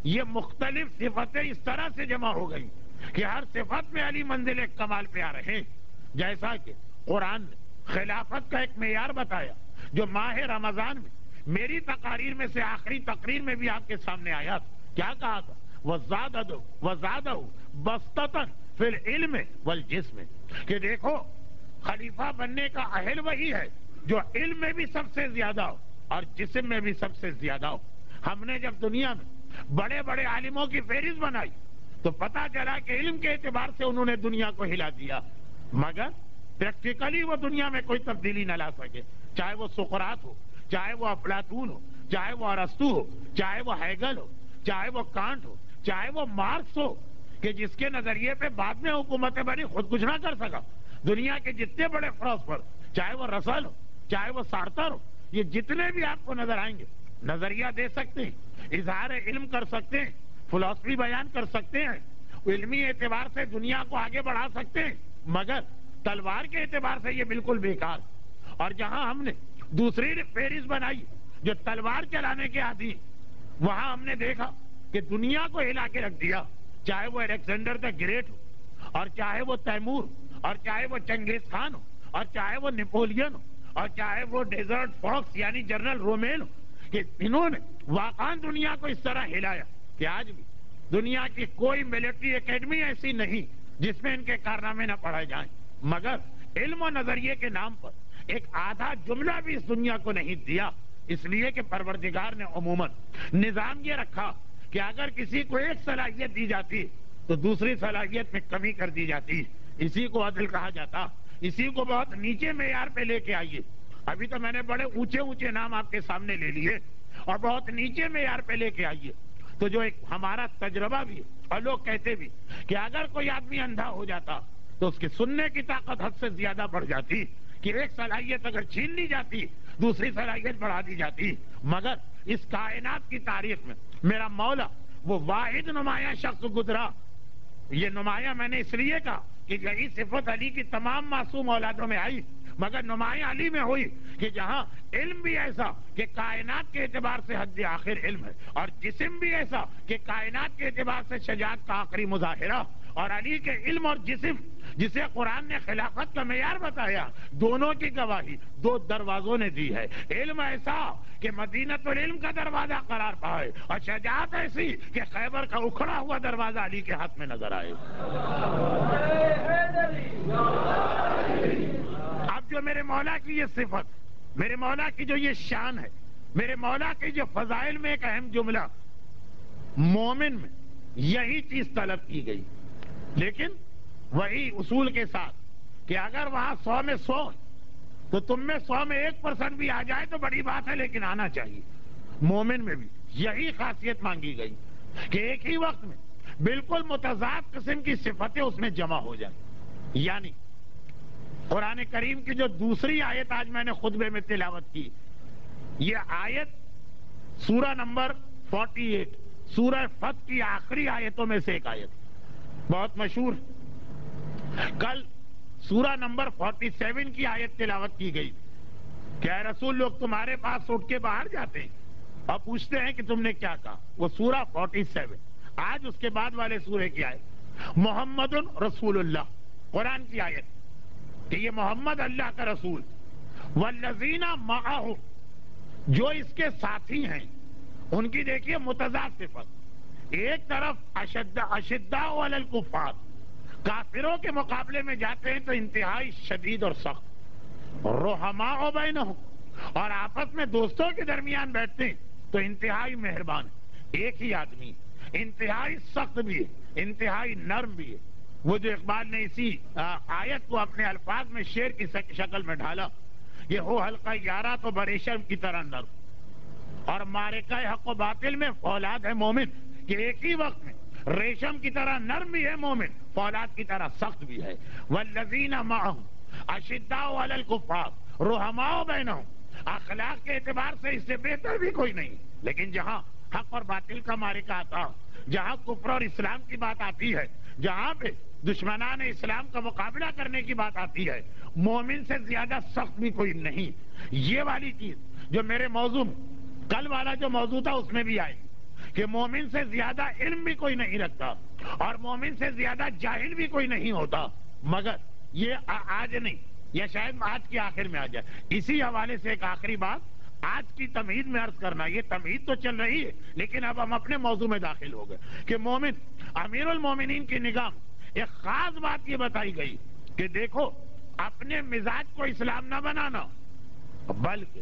یہ مختلف صفتیں اس طرح سے جمع ہو گئی کہ ہر صفت میں علی منزل ایک کمال پہ آ رہے ہیں، جیسا کہ قرآن نے خلافت کا ایک معیار بتایا جو ماہ رمضان میں میری تقاریر میں سے آخری تقریر میں بھی آپ کے سامنے آیا، کیا کہا تھا؟ وَزَادَهُ بَسْطَةً فِي الْعِلْمِ وَالْجِسْمِ، کہ دیکھو خلیفہ بننے کا اہل وہی ہے جو علم میں بھی سب سے زیادہ ہو اور جسم میں بھی سب سے زیادہ ہو۔ ہم نے جب دنیا میں بڑے بڑے عالموں کی فہرست بنائی تو پتا چلا کہ علم کے اعتبار سے انہوں نے دنیا کو ہلا دیا، مگر پریکٹیکلی وہ دنیا میں کوئی تبدیلی نہ لا سکے، چاہے وہ سقراط ہو، چاہے وہ افلاطون ہو، چاہے وہ ارسطو ہو، چاہے وہ ہیگل ہو، چاہے وہ کانٹ ہو، چاہے وہ مارکس ہو کہ جس کے نظریے پہ بعد میں حکومتیں بنی، خود کچھ نہ کر سکا۔ دنیا کے جتنے بڑے فلاسفر، چاہے وہ رسل ہو، چاہے وہ سارتر ہو، یہ جتنے بھی آپ کو نظر آئیں گے نظریہ دے سکتے ہیں، اظہار علم کر سکتے ہیں، فلسفی بیان کر سکتے ہیں، علمی اعتبار سے دنیا کو آگے بڑھا سکتے ہیں، مگر تلوار کے اعتبار سے یہ بالکل بیکار۔ اور جہاں ہم نے دوسری فہرست بنائی جو تلوار چلانے کے عادی، وہاں ہم نے دیکھا کہ دنیا کو ہلا کے رکھ دیا، چاہے وہ الیگزینڈر دا گریٹ ہو، اور چاہے وہ تیمور، اور چاہے وہ چنگیز خان ہو، اور چاہے وہ نیپولین ہو، اور چاہے وہ ڈیزرٹ فاکس یعنی جنرل رومین ہو، کہ انہوں نے واقعا دنیا کو اس طرح ہلایا کہ آج بھی دنیا کی کوئی ملٹری اکیڈمی ایسی نہیں جس میں ان کے کارنامے نہ پڑھائے جائیں، مگر علم و نظریے کے نام پر ایک آدھا جملہ بھی اس دنیا کو نہیں دیا، اس لیے کہ پروردگار نے عموماً نظام یہ رکھا کہ اگر کسی کو ایک صلاحیت دی جاتی تو دوسری صلاحیت میں کمی کر دی جاتی، اسی کو عدل کہا جاتا، اسی کو بہت نیچے معیار پہ لے کے آئیے۔ ابھی تو میں نے بڑے اونچے اونچے نام آپ کے سامنے لے لیے، اور بہت نیچے معیار پہ لے کے آئیے تو جو ایک ہمارا تجربہ بھی ہے، اور لوگ کہتے بھی کہ اگر کوئی آدمی اندھا ہو جاتا تو اس کی سننے کی طاقت حد سے زیادہ بڑھ جاتی، کہ ایک صلاحیت اگر چھین لی جاتی دوسری صلاحیت بڑھا دی جاتی، مگر اس کائنات کی تاریخ میں میرا مولا وہ واحد نمایاں شخص گزرا۔ یہ نمایاں میں نے اس لیے کہا کہ یہی صفت علی کی تمام معصوم اولادوں میں آئی، مگر نمایاں علی میں ہوئی کہ جہاں علم بھی ایسا کہ کائنات کے اعتبار سے حد آخر علم ہے، اور جسم بھی ایسا کہ کائنات کے اعتبار سے شجاعت کا آخری مظاہرہ، اور علی کے علم اور جسم جسے قرآن نے خلافت کا معیار بتایا، دونوں کی گواہی 2 دروازوں نے دی ہے۔ علم ایسا کہ مدینۃ العلم کا دروازہ قرار پائے، اور شجاعت ایسی کہ خیبر کا اکھڑا ہوا دروازہ علی کے ہاتھ میں نظر آئے۔ اب جو میرے مولا کی یہ صفت، میرے مولا کی جو یہ شان ہے، میرے مولا کے جو فضائل میں ایک اہم جملہ، مومن میں یہی چیز طلب کی گئی، لیکن وہی اصول کے ساتھ کہ اگر وہاں 100 میں 100 تو تم میں 100 میں 1% بھی آ جائے تو بڑی بات ہے، لیکن آنا چاہیے۔ مومن میں بھی یہی خاصیت مانگی گئی کہ ایک ہی وقت میں بالکل متضاد قسم کی صفتیں اس میں جمع ہو جائیں۔ یعنی قرآن کریم کی جو دوسری آیت آج میں نے خطبے میں تلاوت کی، یہ آیت سورہ نمبر 48 سورہ فتح کی آخری آیتوں میں سے ایک آیت بہت مشہور۔ کل سورہ نمبر 47 کی آیت تلاوت کی گئی کہ اے رسول، لوگ تمہارے پاس اٹھ کے باہر جاتے ہیں اور پوچھتے ہیں کہ تم نے کیا کہا، وہ سورہ 47۔ آج اس کے بعد والے سورے کی آیت محمد رسول اللہ، قرآن کی آیت کہ یہ محمد اللہ کا رسول، والذین معہ، جو اس کے ساتھی ہیں ان کی دیکھیے متضاد صفت۔ ایک طرف اشداء علی الکفار، کافروں کے مقابلے میں جاتے ہیں تو انتہائی شدید اور سخت، رحماء بینہم، اور آپس میں دوستوں کے درمیان بیٹھتے ہیں تو انتہائی مہربان۔ ایک ہی آدمی انتہائی سخت بھی ہے، انتہائی نرم بھی ہے۔ وہ جو اقبال نے اسی آیت کو اپنے الفاظ میں شعر کی شکل میں ڈھالا، یہ ہو حلقہ یارہ تو بریشم کی طرح نرم، اور معرکہ حق و باطل میں فولاد ہے مومن، کہ ایک ہی وقت میں ریشم کی طرح نرم بھی ہے مومن، فولاد کی طرح سخت بھی ہے۔ والذین معہم اشداء علی الکفار رحماء بینہم، اخلاق کے اعتبار سے اس سے بہتر بھی کوئی نہیں۔ لیکن جہاں حق اور باطل کا معرکہ آتا، جہاں کفر اور اسلام کی بات آتی ہے، جہاں پہ دشمنان اسلام کا مقابلہ کرنے کی بات آتی ہے، مومن سے زیادہ سخت بھی کوئی نہیں۔ یہ والی چیز جو میرے موضوع میں، کل والا جو موضوع تھا اس میں بھی آئی کہ مومن سے زیادہ علم بھی کوئی نہیں رکھتا اور مومن سے زیادہ جاہل بھی کوئی نہیں ہوتا، مگر یہ آج نہیں، یا شاید آج کے آخر میں آ جائے۔ اسی حوالے سے ایک آخری بات آج کی تمہید میں عرض کرنا، یہ تمہید تو چل رہی ہے لیکن اب ہم اپنے موضوع میں داخل ہو گئے کہ مومن امیر المومنین کی نگاہ ایک خاص بات یہ بتائی گئی کہ دیکھو، اپنے مزاج کو اسلام نہ بنانا، بلکہ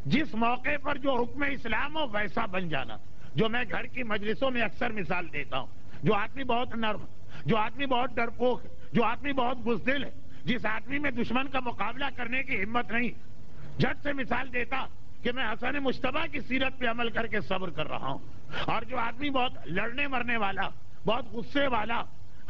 جس موقع پر جو حکم اسلام ہو ویسا بن جانا۔ جو میں گھر کی مجلسوں میں اکثر مثال دیتا ہوں، جو آدمی بہت نرم، جو آدمی بہت ڈرپوک ہے، جو آدمی بہت بزدل ہے، جس آدمی میں دشمن کا مقابلہ کرنے کی ہمت نہیں، جھٹ سے مثال دیتا کہ میں حسن مجتبیٰ کی سیرت پہ عمل کر کے صبر کر رہا ہوں۔ اور جو آدمی بہت لڑنے مرنے والا، بہت غصے والا،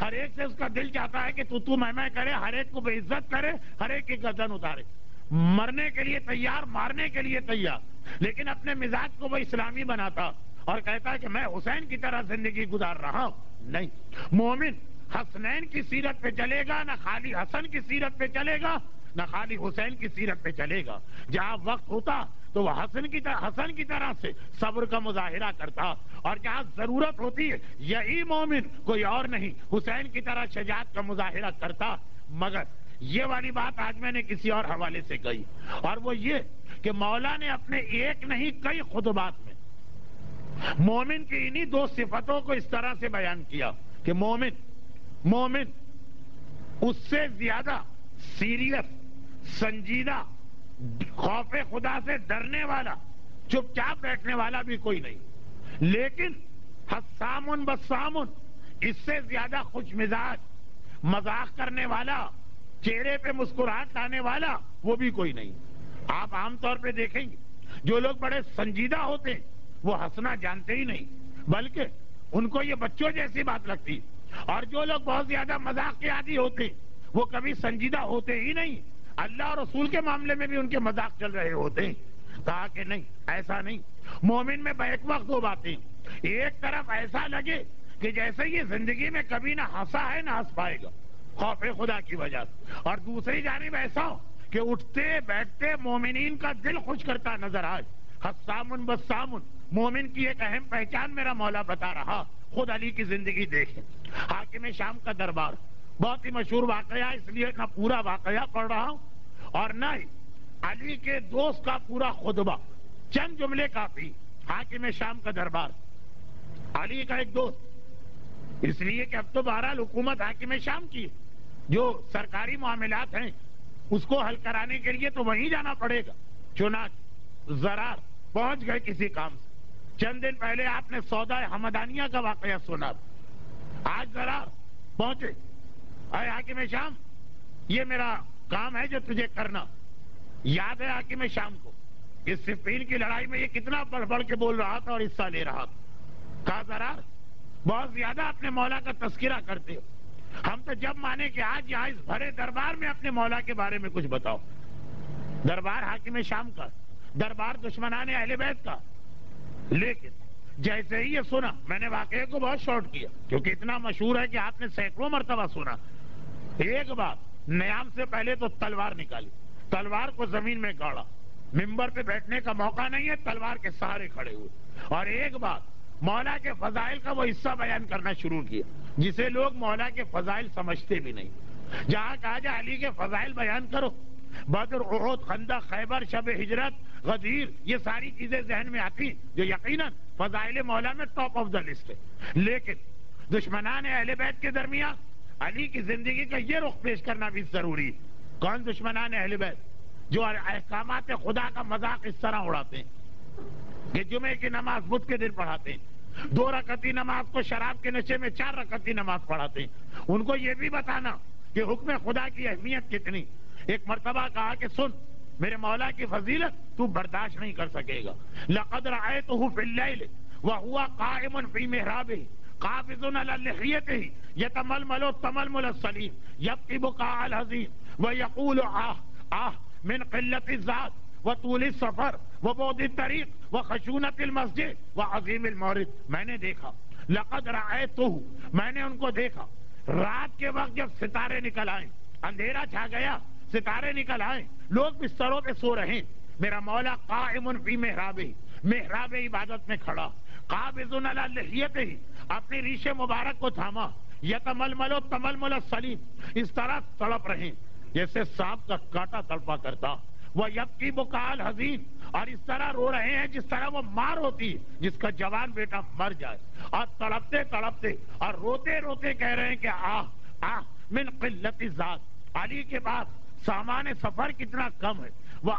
ہر ایک سے اس کا دل چاہتا ہے کہ تو میں کرے، ہر ایک کو بے عزت کرے، ہر ایک کی گردن اتارے، مرنے کے لیے تیار، مارنے کے لیے تیار، لیکن اپنے مزاج کو وہ اسلامی بناتا اور کہتا ہے کہ میں حسین کی طرح زندگی گزار رہا ہوں۔ نہیں، مومن حسنین کی سیرت پہ چلے گا، نہ خالی حسن کی سیرت پہ چلے گا، نہ خالی حسین کی سیرت پہ چلے گا۔ جہاں وقت ہوتا تو وہ حسن کی طرح سے صبر کا مظاہرہ کرتا، اور جہاں ضرورت ہوتی ہے یہی مومن، کوئی اور نہیں، حسین کی طرح شجاعت کا مظاہرہ کرتا۔ مگر یہ والی بات آج میں نے کسی اور حوالے سے کہی، اور وہ یہ کہ مولا نے اپنے ایک نہیں کئی خطبات میں مومن کی انہی دو صفتوں کو اس طرح سے بیان کیا کہ مومن اس سے زیادہ سیریس، سنجیدہ، خوف خدا سے ڈرنے والا، چپ چاپ بیٹھنے والا بھی کوئی نہیں، لیکن حسام بسام، اس سے زیادہ خوش مزاج، مذاق کرنے والا، چہرے پہ مسکراہٹ لانے والا وہ بھی کوئی نہیں۔ آپ عام طور پہ دیکھیں گے جو لوگ بڑے سنجیدہ ہوتے ہیں وہ ہنسنا جانتے ہی نہیں، بلکہ ان کو یہ بچوں جیسی بات لگتی، اور جو لوگ بہت زیادہ مذاق کے عادی ہوتے وہ کبھی سنجیدہ ہوتے ہی نہیں، اللہ اور رسول کے معاملے میں بھی ان کے مذاق چل رہے ہوتے ہیں۔ کہا کہ نہیں، ایسا نہیں، مومن میں بیک وقت دو باتیں، ایک طرف ایسا لگے کہ جیسے یہ زندگی میں کبھی نہ ہنسا ہے نہ ہنس پائے گا خوف خدا کی وجہ سے، اور دوسری جانب ایسا ہو کہ اٹھتے بیٹھتے مومنین کا دل خوش کرتا نظر آئے۔ حسام بسام، مومن کی ایک اہم پہچان میرا مولا بتا رہا، خود علی کی زندگی دیکھیں، حاکم شام کا دربار، بہت ہی مشہور واقعہ، اس لیے نہ پورا واقعہ پڑھ رہا ہوں اور نہ ہی علی کے دوست کا پورا خطبہ، چند جملے کافی۔ حاکم شام کا دربار، علی کا ایک دوست، اس لیے کہ اب تو بہرحال حکومت حاکم شام کی ہے، جو سرکاری معاملات ہیں اس کو حل کرانے کے لیے تو وہیں جانا پڑے گا۔ چنانچہ زرار پہنچ گئے کسی کام سے۔ چند دن پہلے آپ نے سودا حمدانیہ کا واقعہ سنا، آج زرار پہنچے، اے حاکم شام، یہ میرا کام ہے جو تجھے کرنا، یاد ہے حاکم شام کو اس صفین کی لڑائی میں یہ کتنا بڑھ بڑھ کے بول رہا تھا اور حصہ لے رہا تھا. کہا ذرا بہت زیادہ اپنے مولا کا تذکرہ کرتے ہو, ہم تو جب مانے کہ آج یہاں اس بھرے دربار میں اپنے مولا کے بارے میں کچھ بتاؤ. دربار حاکم شام کا, دربار دشمنان اہل بیت کا. لیکن جیسے ہی یہ سنا, میں نے واقعے کو بہت شارٹ کیا کیونکہ اتنا مشہور ہے کہ آپ نے سینکڑوں مرتبہ سنا. ایک بات, نیام سے پہلے تو تلوار نکالی, تلوار کو زمین میں گاڑا, ممبر پہ بیٹھنے کا موقع نہیں ہے, تلوار کے سہارے کھڑے ہوئے, اور ایک بات, مولا کے فضائل کا وہ حصہ بیان کرنا شروع کیا جسے لوگ مولا کے فضائل سمجھتے بھی نہیں. جہاں کہا جائے علی کے فضائل بیان کرو, بدر, احد, خندق, خیبر, شب ہجرت, غدیر, یہ ساری چیزیں ذہن میں آتی جو یقیناً فضائل مولا میں ٹاپ آف دا لسٹ ہے. لیکن دشمنان اہل بیت کے درمیان علی کی زندگی کا یہ رخ پیش کرنا بھی ضروری ہے. کون دشمنان اہل بیت؟ جو احکامات خدا کا مذاق اس طرح اڑاتے ہیں کہ جمعے کی نماز بدھ کے دن پڑھاتے ہیں, 2 رکعتی نماز کو شراب کے نشے میں 4 رکعتی نماز پڑھاتے ہیں. ان کو یہ بھی بتانا کہ حکم خدا کی اہمیت کتنی. ایک مرتبہ کہا کہ سن, میرے مولا کی فضیلت تو برداشت نہیں کر سکے گا. لقد رأيته في الليل وهو قائم في محرابه قابض على لحيته يتململ تململ الصليب يبكي بكاء الحزين ويقول من قلة الذات وطول السفر وبعد الطريق وخشونة المسجد وعظيم المورد. میں نے دیکھا, لقد رأيته, میں نے ان کو دیکھا رات کے وقت جب ستارے نکل آئے, اندھیرا چھا گیا, ستارے نکل آئے, لوگ بستروں پہ سو رہے ہیں, میرا مولا قائم فی محراب, محراب عبادت میں کھڑا, قابض علی لحیتہ, اپنی ریش مبارک کو تھاما, یتململ تململ الصلیب, اس طرح تڑپ رہے جیسے سانپ کا کانٹا تڑپا کرتا, وہ یبکی بکاء الحزین, اور اس طرح رو رہے ہیں جس طرح وہ مار ہوتی جس کا جوان بیٹا مر جائے, اور تڑپتے تڑپتے اور روتے روتے کہہ رہے ہیں کہ من قلت الذات, علی کے بعد سامان سفر کتنا کم ہے, وہ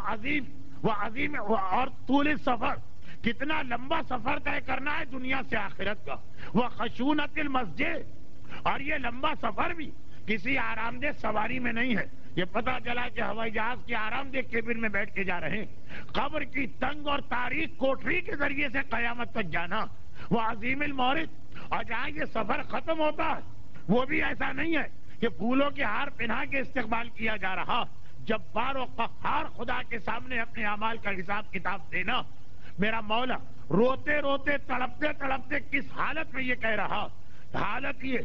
عظیم اور طول سفر, کتنا لمبا سفر طے کرنا ہے دنیا سے آخرت کا, وہ خشونت المسجد, اور یہ لمبا سفر بھی کسی آرام دہ سواری میں نہیں ہے. یہ پتا چلا کہ ہوائی جہاز کی آرام دہ کیبن میں بیٹھ کے جا رہے ہیں. قبر کی تنگ اور تاریک کوٹری کے ذریعے سے قیامت تک جانا, وہ عظیم المورد, اور جہاں یہ سفر ختم ہوتا ہے وہ بھی ایسا نہیں ہے کہ پھولوں کے ہار پہنا کے استقبال کیا جا رہا, جبار و قہار خدا کے سامنے اپنے اعمال کا حساب کتاب دینا. میرا مولا روتے روتے تڑپتے تڑپتے کس حالت میں یہ کہہ رہا, حالت یہ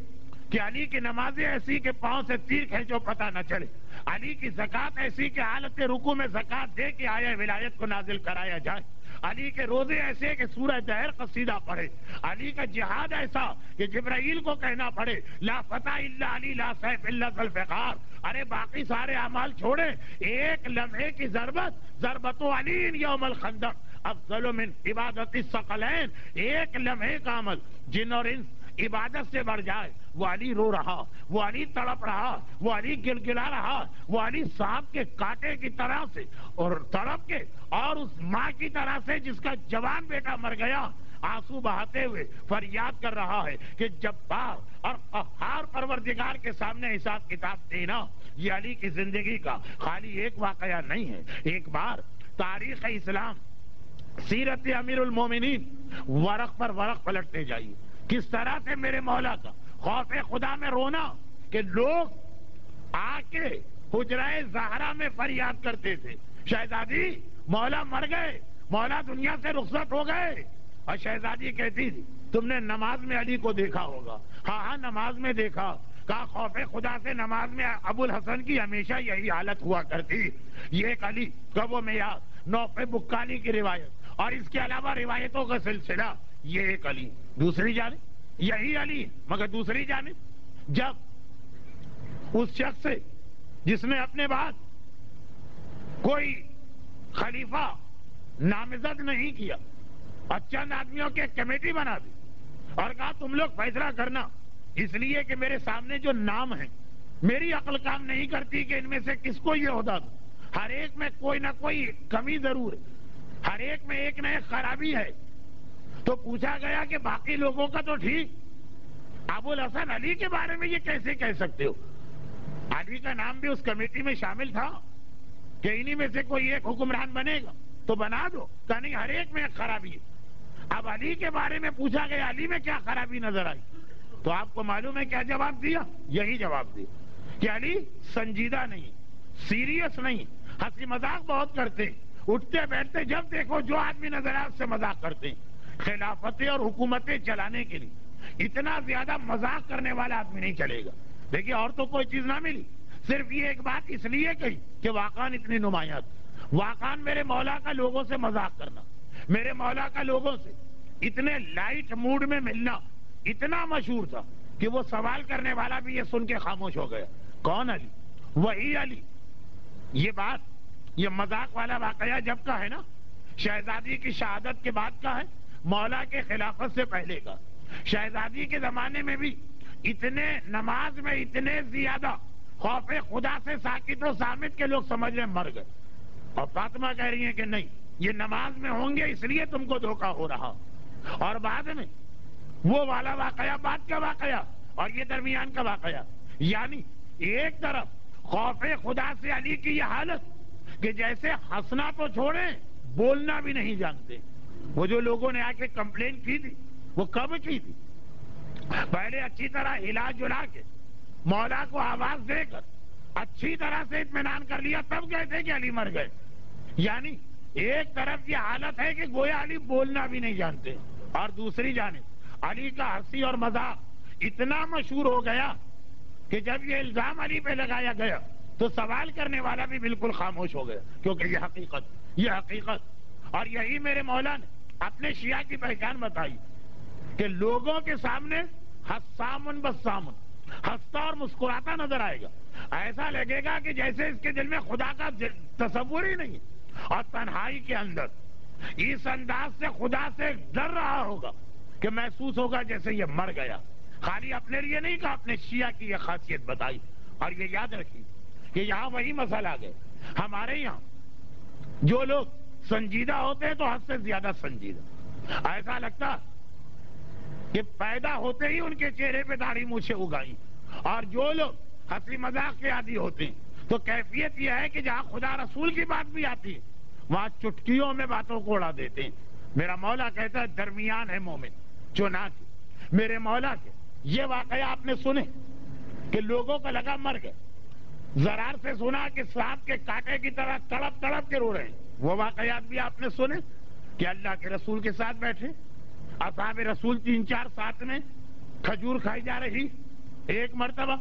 کہ علی کی نمازیں ایسی کہ پاؤں سے تیر کھینچو پتہ نہ چلے, علی کی زکات ایسی کہ حالت رکوع میں زکات دے کے آیا ولایت کو نازل کرایا جائے, علی کے روزے ایسے کہ سورہ دہر قصیدہ پڑھے, علی کا جہاد ایسا کہ جبرائیل کو کہنا پڑے لا فتح الا علی لا سیف الا ذوالفقار. ارے باقی سارے اعمال چھوڑے, ایک لمحے کی ضربت علی یوم الخندق افضل من عبادت الثقلین, ایک لمحے کا عمل جن اور انس عبادت سے بڑھ جائے. وہ علی رو رہا, وہ علی تڑپ رہا, وہ علی گلگلا رہا, وہ علی سانپ کے کانٹے کی طرح سے اور تڑپ کے, اور اس ماں کی طرح سے جس کا جوان بیٹا مر گیا آنسو بہاتے ہوئے فریاد کر رہا ہے کہ جبار اور قہار پروردگار کے سامنے حساب کتاب دینا. یہ علی کی زندگی کا خالی ایک واقعہ نہیں ہے. ایک بار تاریخ اسلام, سیرت امیر المومنین, ورق پر ورق پلٹتے جائیے, کس طرح سے میرے مولا کا خوف خدا میں رونا کہ لوگ آ کے حجرہ زہرا میں فریاد کرتے تھے, شہزادی مولا مر گئے, مولا دنیا سے رخصت ہو گئے. اور شہزادی کہتی تھی تم نے نماز میں علی کو دیکھا ہوگا. ہاں نماز میں دیکھا. کہا خوف خدا سے نماز میں ابو الحسن کی ہمیشہ یہی حالت ہوا کرتی. یہ ایک علی کا وہ معیار, نوفے بکالی کی روایت, اور اس کے علاوہ روایتوں کا سلسلہ. یہ ایک علی. دوسری جانب یہی علی, مگر دوسری جانب جب اس شخص سے جس نے اپنے بعد کوئی خلیفہ نامزد نہیں کیا اور چند آدمیوں کی کمیٹی بنا دی اور کہا تم لوگ فیصلہ کرنا, اس لیے کہ میرے سامنے جو نام ہیں میری عقل کام نہیں کرتی کہ ان میں سے کس کو یہ عہدہ دو. ہر ایک میں کوئی نہ کوئی کمی ضرور ہے, ہر ایک میں ایک نہ ایک خرابی ہے. تو پوچھا گیا کہ باقی لوگوں کا تو ٹھیک, ابو الحسن علی کے بارے میں یہ کیسے کہہ سکتے ہو؟ علی کا نام بھی اس کمیٹی میں شامل تھا. کہ انہی میں سے کوئی ایک حکمران بنے گا تو بنا دو، کہ نہیں ہر ایک میں ایک خرابی ہے۔ اب علی کے بارے میں پوچھا گیا علی میں کیا خرابی نظر آئی، تو آپ کو معلوم ہے کیا جواب دیا؟ یہی جواب دیا کہ علی سنجیدہ نہیں، سیریس نہیں، ہنسی مذاق بہت کرتے، اٹھتے بیٹھتے جب دیکھو جو آدمی نظر آئے اس سے مذاق کرتے ہیں۔ خلافتیں اور حکومتیں چلانے کے لیے اتنا زیادہ مذاق کرنے والا آدمی نہیں چلے گا۔ دیکھیے اور تو کوئی چیز نہ ملی، صرف یہ ایک بات اس لیے کہی کہ واقعاً اتنی نمایاں، واقعاً میرے مولا کا لوگوں سے مذاق کرنا، میرے مولا کا لوگوں سے اتنے لائٹ موڈ میں ملنا اتنا مشہور تھا کہ وہ سوال کرنے والا بھی یہ سن کے خاموش ہو گیا، کون علی؟ وہی علی۔ یہ بات، یہ مذاق والا واقعہ جب کا ہے نا، شہزادی کی شہادت کے بعد کا ہے، مولا کے خلافت سے پہلے کا۔ شہزادی کے زمانے میں بھی اتنے نماز میں اتنے زیادہ خوف خدا سے ساکت و صامت کے لوگ سمجھ رہے مر گئے، اور فاطمہ کہہ رہی ہیں کہ نہیں یہ نماز میں ہوں گے اس لیے تم کو دھوکہ ہو رہا۔ اور بعد میں وہ والا واقعہ بعد کا واقعہ اور یہ درمیان کا واقعہ، یعنی ایک طرف خوف خدا سے علی کی یہ حالت کہ جیسے ہنسنا تو چھوڑیں بولنا بھی نہیں جانتے۔ وہ جو لوگوں نے آ کے کمپلین کی تھی وہ کب کی تھی؟ پہلے اچھی طرح ہلا جلا کے مولا کو آواز دے کر اچھی طرح سے اطمینان کر لیا، تب کہتے کہ علی مر گئے۔ یعنی ایک طرف یہ حالت ہے کہ گویا علی بولنا بھی نہیں جانتے، اور دوسری جانب علی کا ہنسی اور مذاق اتنا مشہور ہو گیا کہ جب یہ الزام علی پہ لگایا گیا تو سوال کرنے والا بھی بالکل خاموش ہو گیا، کیونکہ یہ حقیقت اور یہی میرے مولا نے اپنے شیعہ کی پہچان بتائی کہ لوگوں کے سامنے حسامن بسامن، ہنستا اور مسکراتا نظر آئے گا، ایسا لگے گا کہ جیسے اس کے دل میں خدا کا تصور ہی نہیں، اور تنہائی کے اندر اس انداز سے خدا سے ڈر رہا ہوگا کہ محسوس ہوگا جیسے یہ مر گیا۔ خالی اپنے لیے نہیں کہا، اپنے شیعہ کی یہ خاصیت بتائی۔ اور یہ یاد رکھیے کہ یہاں وہی مسئلہ آ گئے، ہمارے یہاں جو لوگ سنجیدہ ہوتے ہیں تو حد سے زیادہ سنجیدہ، ایسا لگتا کہ پیدا ہوتے ہی ان کے چہرے پہ داڑھی مونچھیں اگائی، اور جو لوگ ہنسی مذاق کے عادی ہوتے ہیں تو کیفیت یہ ہے کہ جہاں خدا رسول کی بات بھی آتی ہے وہاں چٹکیوں میں باتوں کو اڑا دیتے ہیں۔ میرا مولا کہتا ہے درمیان ہے مومن، چنانچہ میرے مولا کے یہ واقعہ آپ نے سنے کہ لوگوں کا لگا مر گئے، زرار سے سنا کہ سانپ کے کانٹے کی طرح تڑپ تڑپ کے رو رہے ہیں، وہ واقعات بھی آپ نے سنے کہ اللہ کے رسول کے ساتھ بیٹھے، اصحاب رسول 3-4 ساتھ میں کھجور کھائی جا رہی، ایک مرتبہ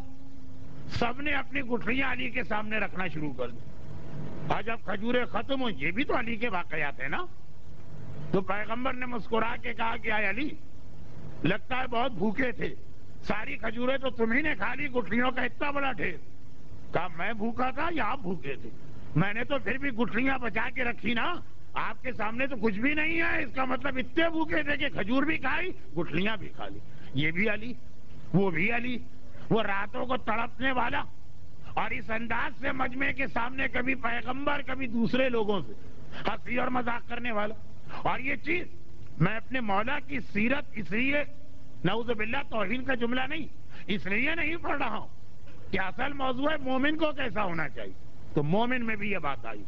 سب نے اپنی گٹھلیاں علی کے سامنے رکھنا شروع کر دی، اور جب کھجوریں ختم ہوئی، یہ بھی تو علی کے واقعات ہیں نا، تو پیغمبر نے مسکرا کے کہا کہ اے علی لگتا ہے بہت بھوکے تھے، ساری کھجوریں تو تمہیں نے کھا لی، گٹھلیوں کا اتنا بڑا ڈھیر۔ کہا میں بھوکا تھا یا آپ بھوکے تھے؟ میں نے تو پھر بھی گٹھلیاں بچا کے رکھی نا، آپ کے سامنے تو کچھ بھی نہیں ہے، اس کا مطلب اتنے بھوکے تھے کہ کھجور بھی کھائی گٹھلیاں بھی کھا لی۔ یہ بھی علی، وہ بھی علی، وہ راتوں کو تڑپنے والا، اور اس انداز سے مجمع کے سامنے کبھی پیغمبر کبھی دوسرے لوگوں سے ہنسی اور مذاق کرنے والا۔ اور یہ چیز میں اپنے مولا کی سیرت اس لیے نعوذ باللہ توہین کا جملہ نہیں، اس لیے نہیں پڑھ رہا ہوں کہ اصل موضوع ہے مومن کو کیسا ہونا چاہیے۔ تو مومن میں بھی یہ بات آئی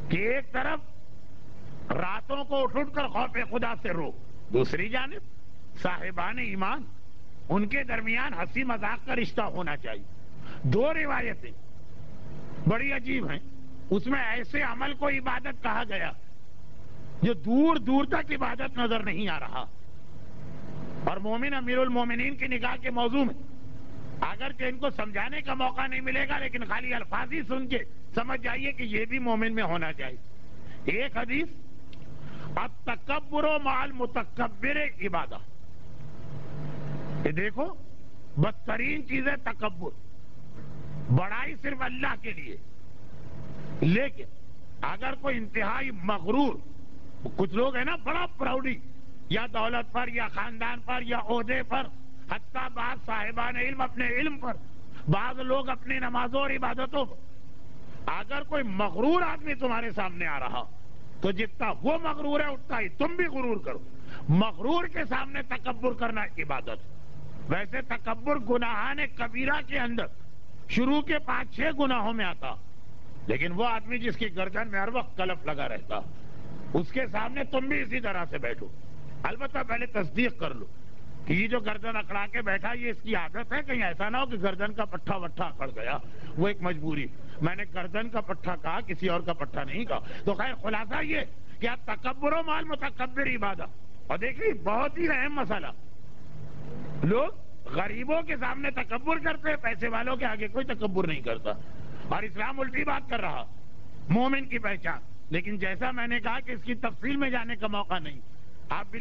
کہ ایک طرف راتوں کو اٹھ کر خوف خدا سے رو، دوسری جانب صاحبان ایمان ان کے درمیان ہنسی مذاق کا رشتہ ہونا چاہیے۔ دو روایتیں بڑی عجیب ہیں، اس میں ایسے عمل کو عبادت کہا گیا جو دور دور تک عبادت نظر نہیں آ رہا، اور مومن امیر المومنین کی نگاہ کے موضوع میں اگرچہ ان کو سمجھانے کا موقع نہیں ملے گا لیکن خالی الفاظ ہی سن کے سمجھ جائیے کہ یہ بھی مومن میں ہونا چاہیے۔ ایک حدیث التکبر مع المتکبر عبادہ، یہ دیکھو بدترین چیز ہے تکبر، بڑائی صرف اللہ کے لیے، لیکن اگر کوئی انتہائی مغرور، کچھ لوگ ہیں نا بڑا پراؤڈی یا دولت پر یا خاندان پر یا عہدے پر، حتیٰ بعض صاحبان علم اپنے علم پر، بعض لوگ اپنی نمازوں اور عبادتوں پر، اگر کوئی مغرور آدمی تمہارے سامنے آ رہا تو جتنا وہ مغرور ہے اتنا ہی تم بھی غرور کرو۔ مغرور کے سامنے تکبر کرنا عبادت۔ ویسے تکبر گناہان کبیرہ کے اندر شروع کے 5-6 گناہوں میں آتا، لیکن وہ آدمی جس کی گردن میں ہر وقت کلف لگا رہتا، اس کے سامنے تم بھی اسی طرح سے بیٹھو، البتہ پہلے تصدیق کر لو کہ یہ جو گردن اکڑا کے بیٹھا یہ اس کی عادت ہے، کہیں ایسا نہ ہو کہ گردن کا پٹھا وٹھا اکڑ گیا، وہ ایک مجبوری۔ میں نے گردن کا پٹھا کہا، کسی اور کا پٹھا نہیں کہا۔ تو خیر خلاصہ یہ کہ تکبر و مال متکبر عبادت۔ اور دیکھیے بہت ہی اہم مسئلہ، لوگ غریبوں کے سامنے تکبر کرتے ہیں، پیسے والوں کے آگے کوئی تکبر نہیں کرتا، اور اسلام الٹی بات کر رہا، مومن کی پہچان۔ لیکن جیسا میں نے کہا کہ اس کی تفصیل میں جانے کا موقع نہیں، آپ بھی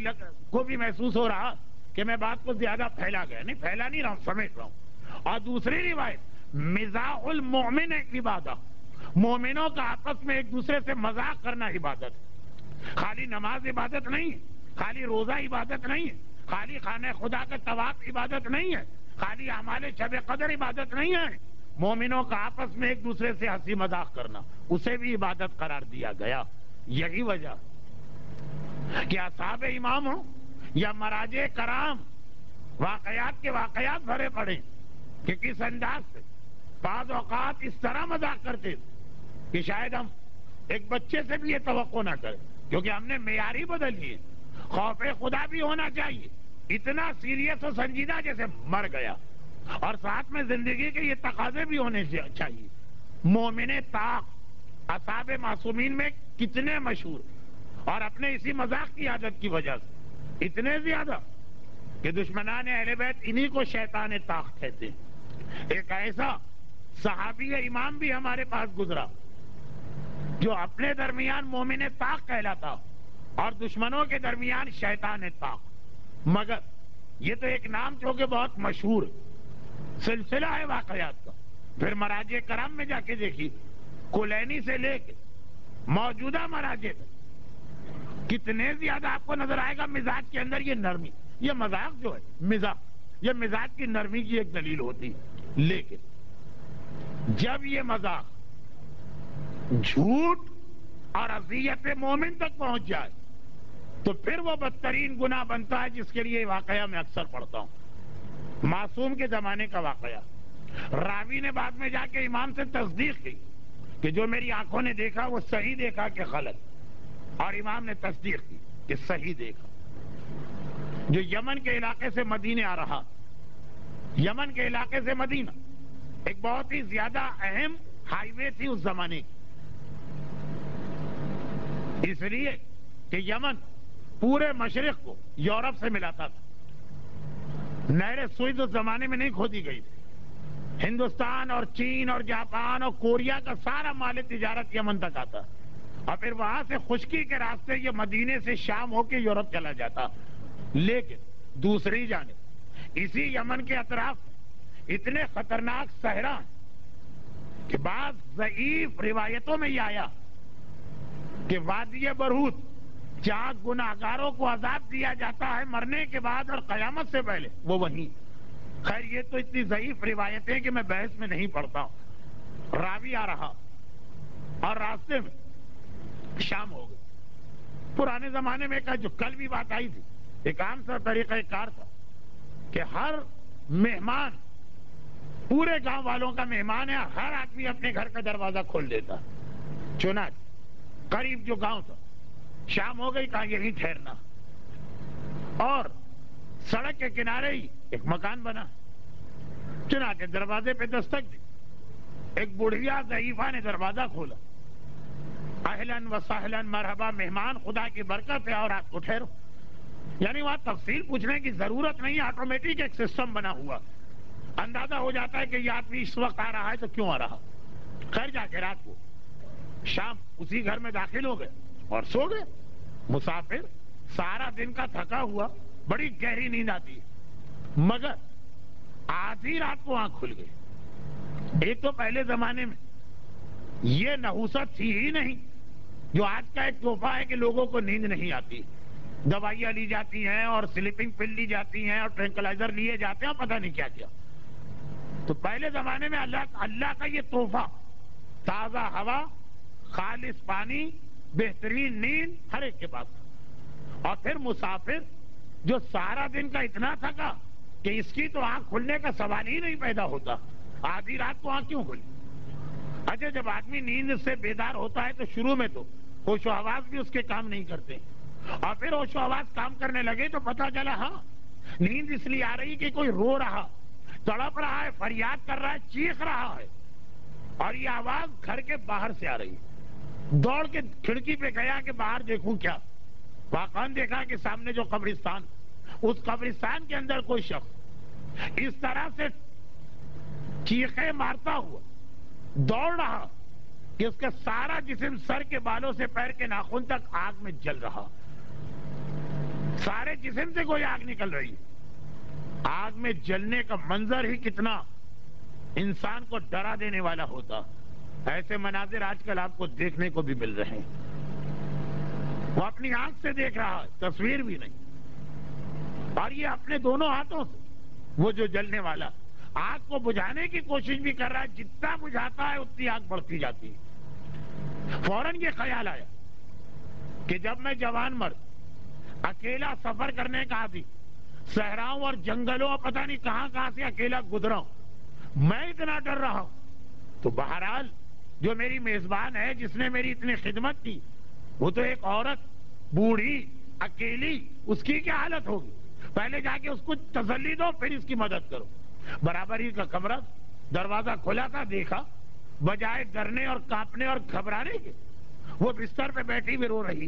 کو بھی محسوس ہو رہا کہ میں بات کو زیادہ پھیلا گیا، نہیں پھیلا نہیں رہا ہوں، سمیٹ رہا ہوں۔ اور دوسری روایت، مزاح المؤمن عبادت، مومنوں کا آپس میں ایک دوسرے سے مذاق کرنا عبادت ہے۔ خالی نماز عبادت نہیں ہے، خالی روزہ عبادت نہیں ہے، خالی خانہ خدا کا طواف عبادت نہیں ہے، خالی اعمال شب قدر عبادت نہیں ہے، مومنوں کا آپس میں ایک دوسرے سے ہنسی مذاق کرنا اسے بھی عبادت قرار دیا گیا۔ یہی وجہ کہ اصحاب امام ہوں یا مراجع کرام واقعات کے واقعات بھرے پڑے کہ کس انداز سے بعض اوقات اس طرح مذاق کرتے کہ شاید ہم ایک بچے سے بھی یہ توقع نہ کریں، کیونکہ ہم نے معیاری بدل لیے۔ خوف خدا بھی ہونا چاہیے، اتنا سیریس و سنجیدہ جیسے مر گیا، اور ساتھ میں زندگی کے یہ تقاضے بھی ہونے چاہیے۔ مومن طاق اصحاب معصومین میں کتنے مشہور، اور اپنے اسی مذاق کی عادت کی وجہ سے اتنے زیادہ کہ دشمنان اہل بیت انہی کو شیطان طاق کہتے ہیں۔ ایک ایسا صحابی امام بھی ہمارے پاس گزرا جو اپنے درمیان مومن طاق کہلاتا اور دشمنوں کے درمیان شیطان طاق، مگر یہ تو ایک نام جو کہ بہت مشہور سلسلہ ہے واقعات کا۔ پھر مراجع کرام میں جا کے دیکھیے، کلینی سے لے کے موجودہ مراجع تک کتنے زیادہ آپ کو نظر آئے گا مزاج کے اندر یہ نرمی۔ یہ مذاق جو ہے مزاج، یہ مزاج کی نرمی کی ایک دلیل ہوتی، لیکن جب یہ مذاق جھوٹ اور اذیت مومن تک پہنچ جائے تو پھر وہ بدترین گناہ بنتا ہے، جس کے لیے واقعہ میں اکثر پڑھتا ہوں۔ معصوم کے زمانے کا واقعہ، راوی نے بعد میں جا کے امام سے تصدیق کی کہ جو میری آنکھوں نے دیکھا وہ صحیح دیکھا کہ غلط، اور امام نے تصدیق کی کہ صحیح دیکھا۔ جو یمن کے علاقے سے مدینے آ رہا، یمن کے علاقے سے مدینہ ایک بہت ہی زیادہ اہم ہائی وے تھی اس زمانے کی، اس لیے کہ یمن پورے مشرق کو یورپ سے ملاتا تھا۔ نہر سوئز اس زمانے میں نہیں کھودی گئی تھی، ہندوستان اور چین اور جاپان اور کوریا کا سارا مال تجارت یمن تک آتا، اور پھر وہاں سے خشکی کے راستے یہ مدینے سے شام ہو کے یورپ چلا جاتا۔ لیکن دوسری جانب اسی یمن کے اطراف اتنے خطرناک صحرا کہ بعض ضعیف روایتوں میں یہ آیا کہ وادی برہوت جہاں گناہگاروں کو عذاب دیا جاتا ہے مرنے کے بعد اور قیامت سے پہلے، وہ وہیں۔ خیر یہ تو اتنی ضعیف روایتیں کہ میں بحث میں نہیں پڑھتا ہوں۔ راوی آ رہا اور راستے میں شام ہو گئی۔ پرانے زمانے میں جو کل بھی بات آئی تھی، ایک عام سا طریقہ کار تھا کہ ہر مہمان، پورے گاؤں والوں کا مہمان ہے، ہر آدمی اپنے گھر کا دروازہ کھول دیتا۔ چنانچہ قریب جو گاؤں تھا، شام ہو گئی، کہا یہیں ٹھہرنا، اور سڑک کے کنارے ہی ایک مکان بنا۔ چنانچہ دروازے پہ دستک دی، ایک بڑھیا ضعیفہ نے دروازہ کھولا، اہلاً و سہلاً مرحبا، مہمان خدا کی برکت ہے اور آپ کو ٹھہرو۔ یعنی وہاں تفصیل پوچھنے کی ضرورت نہیں، آٹومیٹک ایک سسٹم بنا ہوا، اندازہ ہو جاتا ہے کہ یہ آدمی اس وقت آ رہا ہے تو کیوں آ رہا۔ خیر جا کے رات کو شام اسی گھر میں داخل ہو گئے اور سو گئے۔ مسافر سارا دن کا تھکا ہوا، بڑی گہری نیند آتی ہے، مگر آدھی رات کو آنکھ کھل گئی۔ ایک تو پہلے زمانے میں یہ نحوست تھی ہی نہیں جو آج کا ایک تحفہ ہے کہ لوگوں کو نیند نہیں آتی، دوائیاں لی جاتی ہیں اور سلیپنگ پل لی جاتی ہیں اور ٹرینکلائزر لیے جاتے ہیں اور پتہ نہیں کیا کیا۔ تو پہلے زمانے میں اللہ کا یہ تحفہ، تازہ ہوا، خالص پانی، بہترین نیند ہر ایک کے پاس تھا۔ اور پھر مسافر جو سارا دن کا اتنا تھکا کہ اس کی تو آنکھ کھلنے کا سوال ہی نہیں پیدا ہوتا، آدھی رات کو آنکھ کیوں کھلی؟ اچھا جب آدمی نیند سے بیدار ہوتا ہے تو شروع میں تو ہوش و حواس بھی اس کے کام نہیں کرتے، اور پھر ہوش و حواس کام کرنے لگے تو پتہ چلا ہاں نیند اس لیے آ رہی کہ کوئی رو رہا، تڑپ رہا ہے، فریاد کر رہا ہے، چیخ رہا ہے، اور یہ آواز گھر کے باہر سے آ رہی ہے۔ دوڑ کے کھڑکی پہ گیا کہ باہر دیکھوں کیا، واقعاً دیکھا کہ سامنے جو قبرستان، اس قبرستان کے اندر کوئی شخص اس طرح سے چیخیں مارتا ہوا دوڑ رہا کہ اس کا سارا جسم سر کے بالوں سے پیر کے ناخن تک آگ میں جل رہا، سارے جسم سے کوئی آگ نکل رہی ہے۔ آگ میں جلنے کا منظر ہی کتنا انسان کو ڈرا دینے والا ہوتا، ایسے مناظر آج کل آپ کو دیکھنے کو بھی مل رہے ہیں۔ وہ اپنی آنکھ سے دیکھ رہا ہے، تصویر بھی نہیں، اور یہ اپنے دونوں ہاتھوں سے وہ جو جلنے والا آگ کو بجھانے کی کوشش بھی کر رہا ہے، جتنا بجھاتا ہے اتنی آگ بڑھتی جاتی ہے۔ فوراً یہ خیال آیا کہ جب میں جوان مرد اکیلا سفر کرنے کا عادی، صحراؤں اور جنگلوں اور پتہ نہیں کہاں سے اکیلا گزرا ہوں، میں اتنا ڈر رہا ہوں، تو بہرحال جو میری میزبان ہے جس نے میری اتنی خدمت کی، وہ تو ایک عورت بوڑھی اکیلی، اس کی کیا حالت ہوگی، پہلے جا کے اس کو تسلی دو پھر اس کی مدد کرو۔ برابر ہی کا کمرہ، دروازہ کھولا تھا، دیکھا بجائے ڈرنے اور کانپنے اور گھبرانے کے وہ بستر پہ بیٹھی بھی رو رہی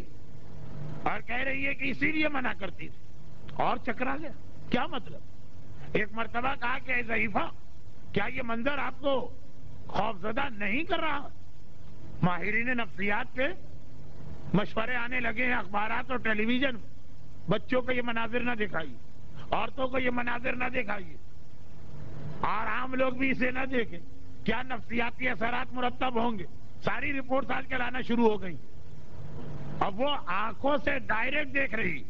اور کہہ رہی ہے کہ اسی لیے منع کرتی تھی، اور چکرا گیا۔ کیا مطلب؟ ایک مرتبہ کہا کہ اے ضعیفہ، کیا یہ منظر آپ کو خوفزدہ نہیں کر رہا؟ ماہرین نفسیات کے مشورے آنے لگے ہیں اخبارات اور ٹیلی ویژن، بچوں کو یہ مناظر نہ دکھائیے، عورتوں کو یہ مناظر نہ دکھائیے، اور عام لوگ بھی اسے نہ دیکھیں، کیا نفسیاتی اثرات مرتب ہوں گے۔ ساری رپورٹس آج کل آنا شروع ہو گئی، اب وہ آنکھوں سے ڈائریکٹ دیکھ رہی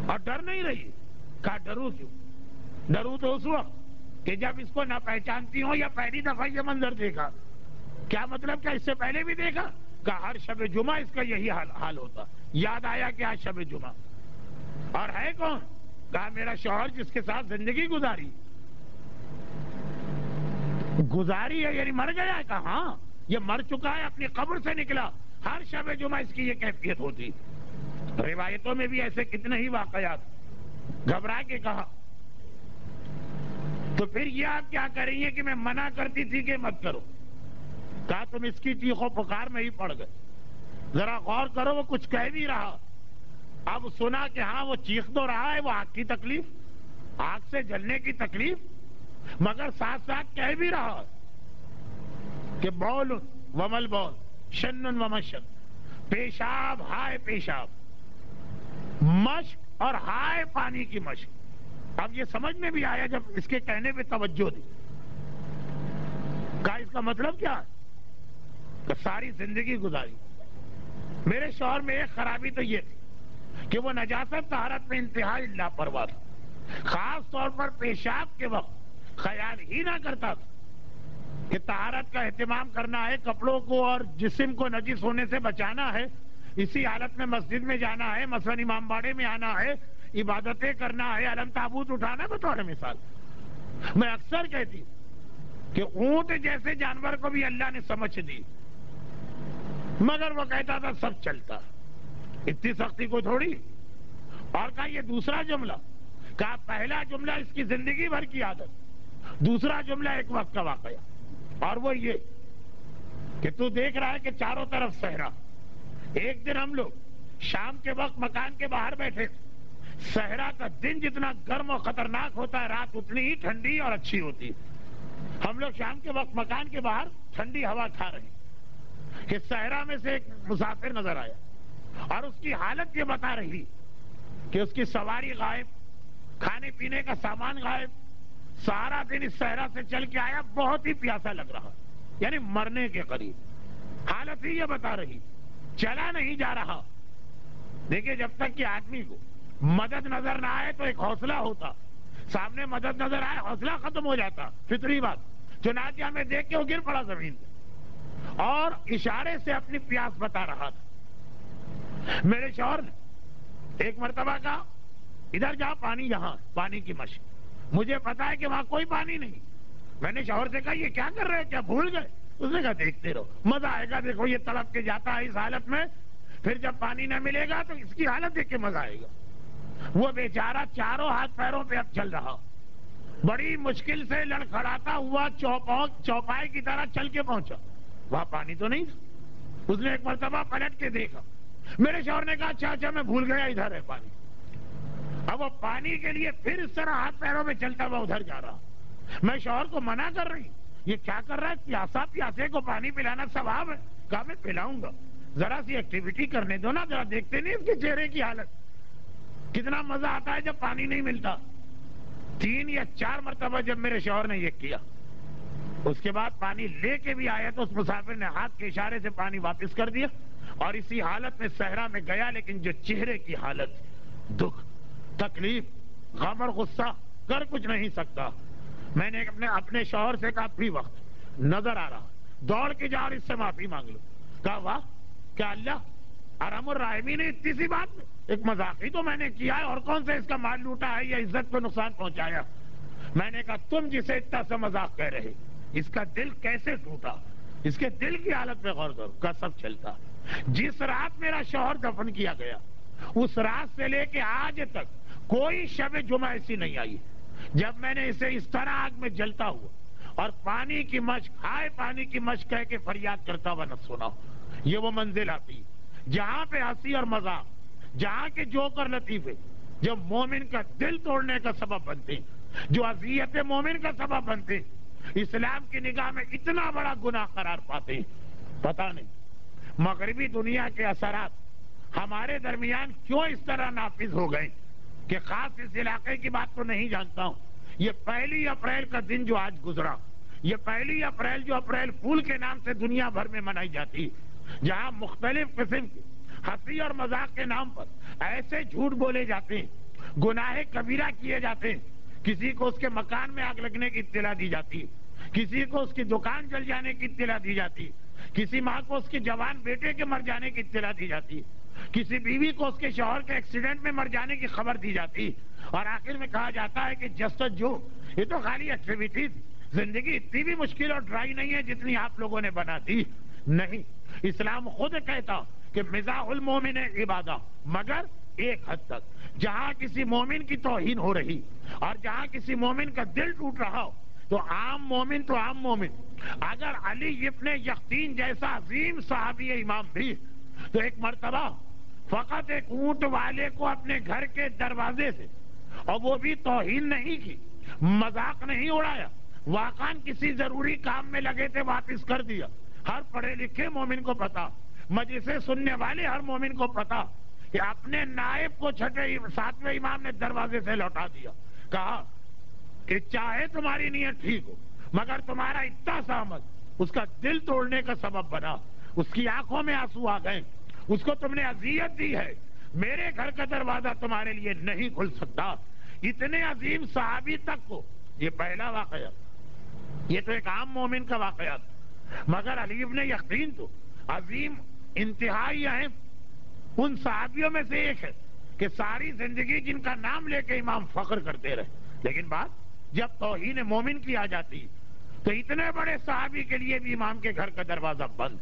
اور ڈر نہیں رہی۔ کہا ڈروں کیوں؟ ڈروں تو اس وقت کہ جب اس کو نہ پہچانتی ہوں یا پہلی دفعہ یہ منظر دیکھا۔ کیا مطلب؟ کیا اس سے پہلے بھی دیکھا؟ کہا ہر شب جمعہ اس کا یہی حال ہوتا۔ یاد آیا کہ آج شب جمعہ، اور ہے کون؟ کہا میرا شوہر جس کے ساتھ زندگی گزاری ہے، یعنی مر گیا ہے۔ کہا ہاں یہ مر چکا ہے، اپنی قبر سے نکلا، ہر شب جمعہ اس کی یہ کیفیت ہوتی۔ روایتوں میں بھی ایسے کتنے ہی واقعات۔ گھبرا کے کہا تو پھر یہ آپ کیا کریں گے کہ میں منع کرتی تھی کہ مت کرو؟ کہا تم اس کی چیخ و پکار میں ہی پڑ گئے، ذرا غور کرو وہ کچھ کہہ نہیں رہا، اب سنا کہ ہاں وہ چیخ تو رہا ہے، وہ آگ کی تکلیف، آگ سے جلنے کی تکلیف، مگر ساتھ ساتھ کہہ بھی رہا کہ بول ومل بول شن و مشن، پیشاب ہائے پیشاب، مشق اور ہائے پانی کی مشق۔ اب یہ سمجھ میں بھی آیا جب اس کے کہنے پہ توجہ دی۔ کہا اس کا مطلب کیا ہے؟ کہ ساری زندگی گزاری۔ میرے شوہر میں ایک خرابی تو یہ تھی کہ وہ نجاست طہارت میں انتہائی لاپرواہ تھا، خاص طور پر پیشاب کے وقت خیال ہی نہ کرتا تھا کہ طہارت کا اہتمام کرنا ہے، کپڑوں کو اور جسم کو نجس ہونے سے بچانا ہے، اسی حالت میں مسجد میں جانا ہے، مثلا امام باڑے میں آنا ہے، عبادتیں کرنا ہے، علم تابوت اٹھانا۔ بطور مثال میں اکثر کہتی کہ اونٹ جیسے جانور کو بھی اللہ نے سمجھ دی، مگر وہ کہتا تھا سب چلتا، اتنی سختی کو تھوڑی۔ اور کہا یہ دوسرا جملہ، کہا پہلا جملہ اس کی زندگی بھر کی عادت، دوسرا جملہ ایک وقت کا واقعہ، اور وہ یہ کہ تو دیکھ رہا ہے کہ چاروں طرف صحرا۔ ایک دن ہم لوگ شام کے وقت مکان کے باہر بیٹھے، صحرا کا دن جتنا گرم اور خطرناک ہوتا ہے، رات اتنی ہی ٹھنڈی اور اچھی ہوتی ہے۔ ہم لوگ شام کے وقت مکان کے باہر ٹھنڈی ہوا کھا رہے ہیں کہ صحرا میں سے ایک مسافر نظر آیا، اور اس کی حالت یہ بتا رہی کہ اس کی سواری غائب، کھانے پینے کا سامان غائب، سارا دن اس صحرا سے چل کے آیا، بہت ہی پیاسا لگ رہا، یعنی مرنے کے قریب۔ حالت ہی یہ بتا رہی، چلا نہیں جا رہا۔ دیکھیں جب تک کہ آدمی کو مدد نظر نہ آئے تو ایک حوصلہ ہوتا، سامنے مدد نظر آئے حوصلہ ختم ہو جاتا، فطری بات۔ چنانچہ ہمیں دیکھ کے وہ گر پڑا زمین پہ اور اشارے سے اپنی پیاس بتا رہا تھا۔ میرے شوہر نے ایک مرتبہ کہا ادھر جا، پانی یہاں، پانی کی مشق۔ مجھے پتا ہے کہ وہاں کوئی پانی نہیں۔ میں نے شوہر سے کہا یہ کیا کر رہے ہیں، کیا بھول گئے؟ اس نے کہا دیکھتے رہو، مزہ آئے گا، دیکھو یہ تڑپ کے جاتا ہے اس حالت میں، پھر جب پانی نہ ملے گا تو اس کی حالت دیکھ کے مزہ آئے گا۔ وہ بیچارہ چاروں ہاتھ پیروں پہ اب چل رہا، بڑی مشکل سے لڑکھڑاتا ہوا چوپائے کی طرح چل کے پہنچا، وہاں پانی تو نہیں تھا۔ اس نے ایک مرتبہ پلٹ کے دیکھا، میرے شوہر نے کہا اچھا میں بھول گیا ادھر ہے پانی۔ اب وہ پانی کے لیے پھر اس طرح ہاتھ پیروں میں چلتا ہوا ادھر جا رہا، میں شوہر کو منع کر رہی، یہ کیا کر رہا ہے، پیاسے کو پانی پلانا ثواب ہے۔ کہا میں پلاؤں گا، ذرا سی ایکٹیویٹی کرنے دو نا، ذرا دیکھتے نہیں اس کے چہرے کی حالت، کتنا مزہ آتا ہے جب پانی نہیں ملتا۔ 3 یا 4 مرتبہ جب میرے شوہر نے یہ کیا، اس کے بعد پانی لے کے بھی آیا تو اس مسافر نے ہاتھ کے اشارے سے پانی واپس کر دیا اور اسی حالت میں صحرا میں گیا، لیکن جو چہرے کی حالت، دکھ، تکلیف، غم اور غصہ، کر کچھ نہیں سکتا۔ میں نے اپنے شوہر سے کہا فی وقت نظر آ رہا، دوڑ کے جاؤ اور اس سے معافی مانگ لو۔ کہا واہ، کیا اللہ ارحم الراحمین نے اتنی سی بات میں، ایک مذاق ہی تو میں نے کیا ہے، اور کون سے اس کا مال لوٹا ہے یا عزت کو نقصان پہنچایا۔ میں نے کہا تم جسے اتنا سا مذاق کہہ رہے، اس کا دل کیسے ٹوٹا، اس کے دل کی حالت پہ غور کرو۔ قسم چلتا، جس رات میرا شوہر دفن کیا گیا، اس رات سے لے کے آج تک کوئی شب جمعہ ایسی نہیں آئی جب میں نے اسے اس طرح آگ میں جلتا ہوا اور پانی کی مشق، ہائے پانی کی مشق کہہ کے فریاد کرتا ہوا نہ سنا۔ یہ وہ منزل آتی جہاں پہ ہنسی اور مذاق، جہاں کے جوکر لطیفے جو مومن کا دل توڑنے کا سبب بنتے، جو اذیت مومن کا سبب بنتے، اسلام کی نگاہ میں اتنا بڑا گناہ قرار پاتے ہیں۔ پتہ نہیں مغربی دنیا کے اثرات ہمارے درمیان کیوں اس طرح نافذ ہو گئے کہ خاص اس علاقے کی بات تو نہیں جانتا ہوں۔ یہ 1 اپریل کا دن جو آج گزرا، یہ 1 اپریل جو اپریل پھول کے نام سے دنیا بھر میں منائی جاتی، جہاں مختلف قسم کے ہنسی اور مذاق کے نام پر ایسے جھوٹ بولے جاتے ہیں، گناہ کبیرہ کیے جاتے ہیں، کسی کو اس کے مکان میں آگ لگنے کی اطلاع دی جاتی، کسی کو اس کی دکان جل جانے کی اطلاع دی جاتی، کسی ماں کو اس کے جوان بیٹے کے مر جانے کی اطلاع دی جاتی، کسی بیوی کو اس کے شوہر کے ایکسیڈنٹ میں مر جانے کی خبر دی جاتی، اور آخر میں کہا جاتا ہے کہ جسٹ جو یہ تو خالی ایکٹیویٹیز، زندگی اتنی بھی مشکل اور ڈرائی نہیں ہے جتنی آپ لوگوں نے بنا دی۔ نہیں، اسلام خود کہتا کہ مزاح المومن عبادہ، مگر ایک حد تک، جہاں کسی مومن کی توہین ہو رہی اور جہاں کسی مومن کا دل ٹوٹ رہا ہو تو عام مومن تو عام مومن، اگر علی ابن یقطین جیسا عظیم صحابی امام بھی تو ایک مرتبہ فقط ایک اونٹ والے کو اپنے گھر کے دروازے سے، اور وہ بھی توہین نہیں کی، مذاق نہیں اڑایا، واقعاً کسی ضروری کام میں لگے تھے، واپس کر دیا۔ ہر پڑھے لکھے مومن کو پتا، مجلسیں سننے والے ہر مومن کو پتا کہ اپنے نائب کو 7ویں امام نے دروازے سے لوٹا دیا، کہا کہ چاہے تمہاری نیت ٹھیک ہو مگر تمہارا اتنا سا عمل اس کا دل توڑنے کا سبب بنا، اس کی آنکھوں میں آنسو آ گئے، اس کو تم نے اذیت دی ہے، میرے گھر کا دروازہ تمہارے لیے نہیں کھل سکتا۔ اتنے عظیم صحابی تک کو یہ پہلا واقعہ، یہ تو ایک عام مومن کا واقعہ تھا، مگر علی ابن یقطین تو عظیم، انتہائی اہم ان صحابیوں میں سے ایک ہے کہ ساری زندگی جن کا نام لے کے امام فخر کرتے رہے، لیکن بات جب توہین مومن کی آ جاتی تو اتنے بڑے صحابی کے لیے بھی امام کے گھر کا دروازہ بند۔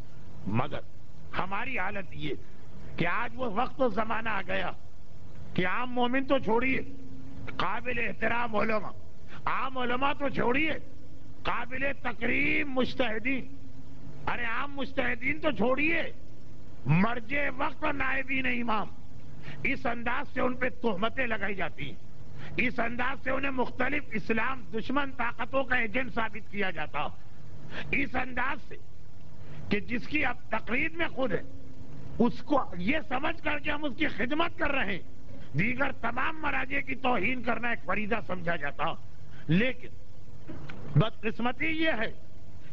مگر ہماری حالت یہ کہ آج وہ وقت و زمانہ آ گیا کہ عام مومن تو چھوڑیے، قابل احترام علماء، عام علماء تو چھوڑیے، قابل تکریم مجتہدین، ارے عام مجتہدین تو چھوڑیے، مرج وقت اور نائبین امام، اس انداز سے ان پہ تہمتیں لگائی جاتی ہیں، اس انداز سے انہیں مختلف اسلام دشمن طاقتوں کا ایجنٹ ثابت کیا جاتا، اس انداز سے کہ جس کی اب تقلید میں خود ہے، اس کو یہ سمجھ کر کے ہم اس کی خدمت کر رہے ہیں، دیگر تمام مراجع کی توہین کرنا ایک فریضہ سمجھا جاتا۔ لیکن بدقسمتی یہ ہے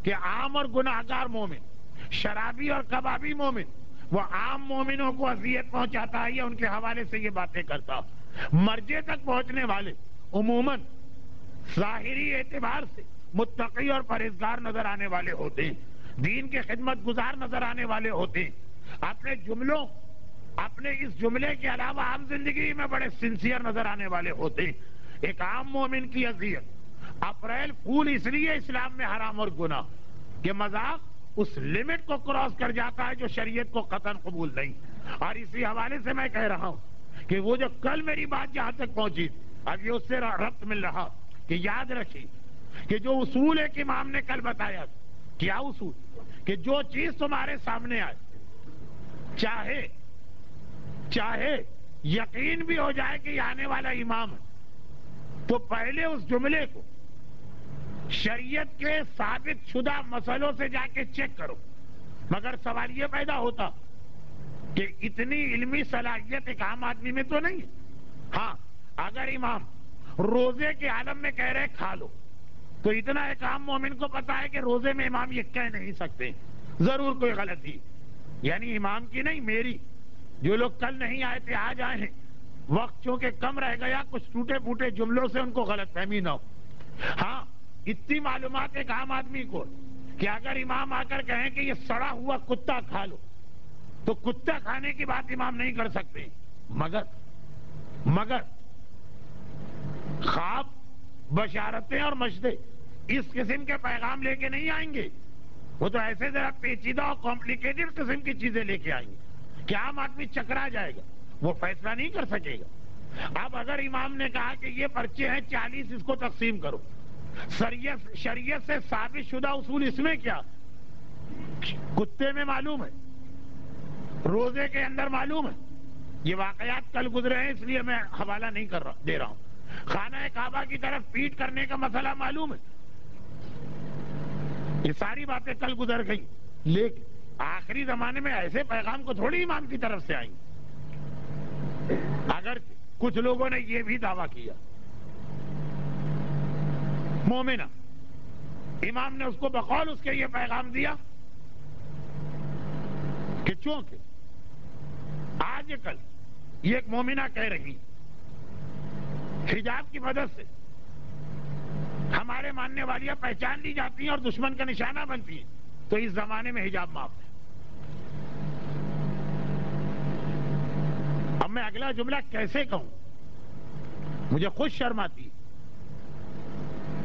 کہ عام اور گناہگار مومن، شرابی اور کبابی مومن، وہ عام مومنوں کو اذیت پہنچاتا ہے یا ان کے حوالے سے یہ باتیں کرتا۔ مرجے تک پہنچنے والے عموماً ظاہری اعتبار سے متقی اور پرہیزگار نظر آنے والے ہوتے ہیں، دین کے خدمت گزار نظر آنے والے ہوتے ہیں، اپنے جملوں، اپنے اس جملے کے علاوہ عام زندگی میں بڑے سنسیئر نظر آنے والے ہوتے ہیں۔ ایک عام مومن کی اذیت، اپریل پھول اس لیے اسلام میں حرام اور گناہ کہ مذاق اس لمٹ کو کراس کر جاتا ہے جو شریعت کو قطعاً قبول نہیں. اور اسی حوالے سے میں کہہ رہا ہوں کہ وہ جو کل میری بات جہاں تک پہنچی اب یہ اس سے ربط مل رہا کہ یاد رکھیے کہ جو اصول ایک امام نے کل بتایا کیا اصول کہ جو چیز تمہارے سامنے آئے چاہے یقین بھی ہو جائے کہ یہ آنے والا امام ہے تو پہلے اس جملے کو شریعت کے ثابت شدہ مسئلوں سے جا کے چیک کرو. مگر سوال یہ پیدا ہوتا کہ اتنی علمی صلاحیت ایک عام آدمی میں تو نہیں ہے. ہاں اگر امام روزے کے عالم میں کہہ رہے کھا لو تو اتنا ایک عام مومن کو پتا ہے کہ روزے میں امام یہ کہہ نہیں سکتے, ضرور کوئی غلطی, یعنی امام کی نہیں میری. جو لوگ کل نہیں آئے تھے آج آئے ہیں, وقت چونکہ کم رہ گیا کچھ ٹوٹے پھوٹے جملوں سے ان کو غلط فہمی نہ ہو. ہاں اتنی معلومات ایک عام آدمی کو کہ اگر امام آ کر کہیں کہ یہ سڑا ہوا کتا کھا لو تو کتا کھانے کی بات امام نہیں کر سکتے. مگر خواب, بشارتیں اور مشدے اس قسم کے پیغام لے کے نہیں آئیں گے. وہ تو ایسے ذرا پیچیدہ اور کمپلیکیٹڈ قسم کی چیزیں لے کے آئیں گے کہ عام آدمی چکرا جائے گا, وہ فیصلہ نہیں کر سکے گا. اب اگر امام نے کہا کہ یہ پرچے ہیں 40 اس کو تقسیم کرو, شریعت سے ثابت شدہ اصول اس میں کیا, کتے میں معلوم ہے, روزے کے اندر معلوم ہے, یہ واقعات کل گزرے ہیں اس لیے میں حوالہ نہیں دے رہا ہوں. خانہ کعبہ کی طرف پیٹ کرنے کا مسئلہ معلوم ہے, یہ ساری باتیں کل گزر گئی. لیکن آخری زمانے میں ایسے پیغام کو تھوڑی امام کی طرف سے آئیں گے. اگر کچھ لوگوں نے یہ بھی دعویٰ کیا مومنہ, امام نے اس کو بقول اس کے یہ پیغام دیا کہ چونکہ آج کل یہ ایک مومنہ کہہ رہی حجاب کی مدد سے ہمارے ماننے والیاں پہچان لی جاتی ہیں اور دشمن کا نشانہ بنتی ہیں, تو اس زمانے میں حجاب معاف ہے. اب میں اگلا جملہ کیسے کہوں, مجھے خود شرم آتی ہے,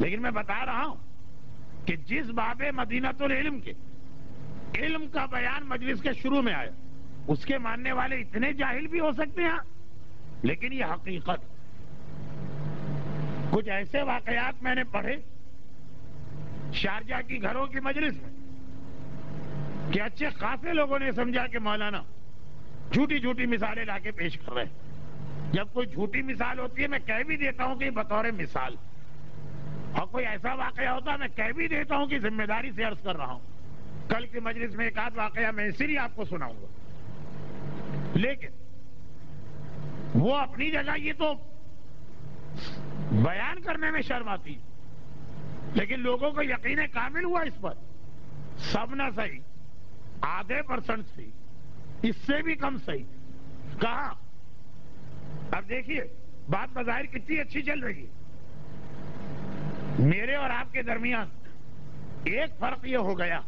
لیکن میں بتا رہا ہوں کہ جس باب مدینۃ العلم کے علم کا بیان مجلس کے شروع میں آیا اس کے ماننے والے اتنے جاہل بھی ہو سکتے ہیں, لیکن یہ حقیقت. کچھ ایسے واقعات میں نے پڑھے شارجہ کی گھروں کی مجلس میں کہ اچھے خاصے لوگوں نے سمجھا کہ مولانا جھوٹی جھوٹی مثالیں لا کے پیش کر رہے ہیں. جب کوئی جھوٹی مثال ہوتی ہے میں کہہ بھی دیتا ہوں کہ بطور مثال, اور کوئی ایسا واقعہ ہوتا ہے میں کہہ بھی دیتا ہوں کہ ذمہ داری سے عرض کر رہا ہوں. کل کی مجلس میں ایک آدھ واقعہ میں اسی لیے آپ کو سناؤں گا, لیکن وہ اپنی جگہ یہ تو بیان کرنے میں شرم آتی, لیکن لوگوں کو یقین کامل ہوا اس پر. سب نہ صحیح, آدھے % صحیح, اس سے بھی کم صحیح. کہا اب دیکھیے بات بظاہر کتنی اچھی چل رہی ہے. میرے اور آپ کے درمیان ایک فرق یہ ہو گیا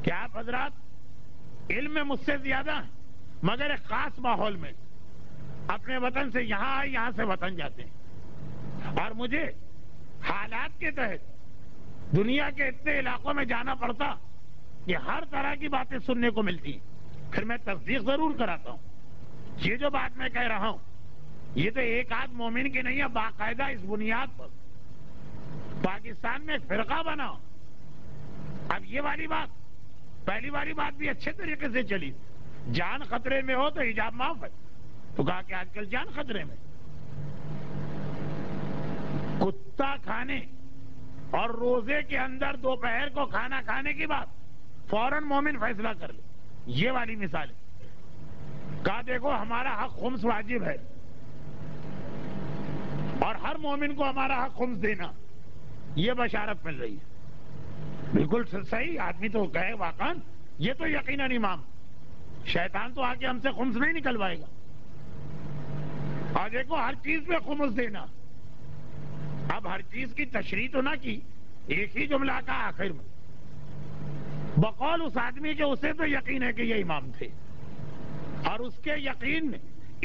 کہ آپ حضرات علم میں مجھ سے زیادہ ہیں, مگر ایک خاص ماحول میں اپنے وطن سے یہاں آئے, یہاں سے وطن جاتے ہیں, اور مجھے حالات کے تحت دنیا کے اتنے علاقوں میں جانا پڑتا کہ ہر طرح کی باتیں سننے کو ملتی ہیں. پھر میں تصدیق ضرور کراتا ہوں. یہ جو بات میں کہہ رہا ہوں یہ تو ایک آدھ مومن کی نہیں ہے, باقاعدہ اس بنیاد پر پاکستان میں ایک فرقہ بنا. اب یہ والی بات, پہلی والی بات بھی اچھے طریقے سے چلی, جان خطرے میں ہو تو حجاب معاف ہے, تو کہا کہ آج کل جان خطرے میں. کتا کھانے اور روزے کے اندر دوپہر کو کھانا کھانے کی بات فوراً مومن فیصلہ کر لے, یہ والی مثال ہے. کہا دیکھو ہمارا حق خمس واجب ہے اور ہر مومن کو ہمارا حق خمس دینا, یہ بشارت مل رہی ہے. بالکل صحیح, آدمی تو کہے واقعا یہ تو یقیناً امام, شیطان تو آ کے ہم سے خمس نہیں نکلوائے گا. اور دیکھو ہر چیز پہ خمس دینا. اب ہر چیز کی تشریح تو نہ کی, ایک ہی جملہ کا آخر میں بقول اس آدمی کے اسے تو یقین ہے کہ یہ امام تھے, اور اس کے یقین نے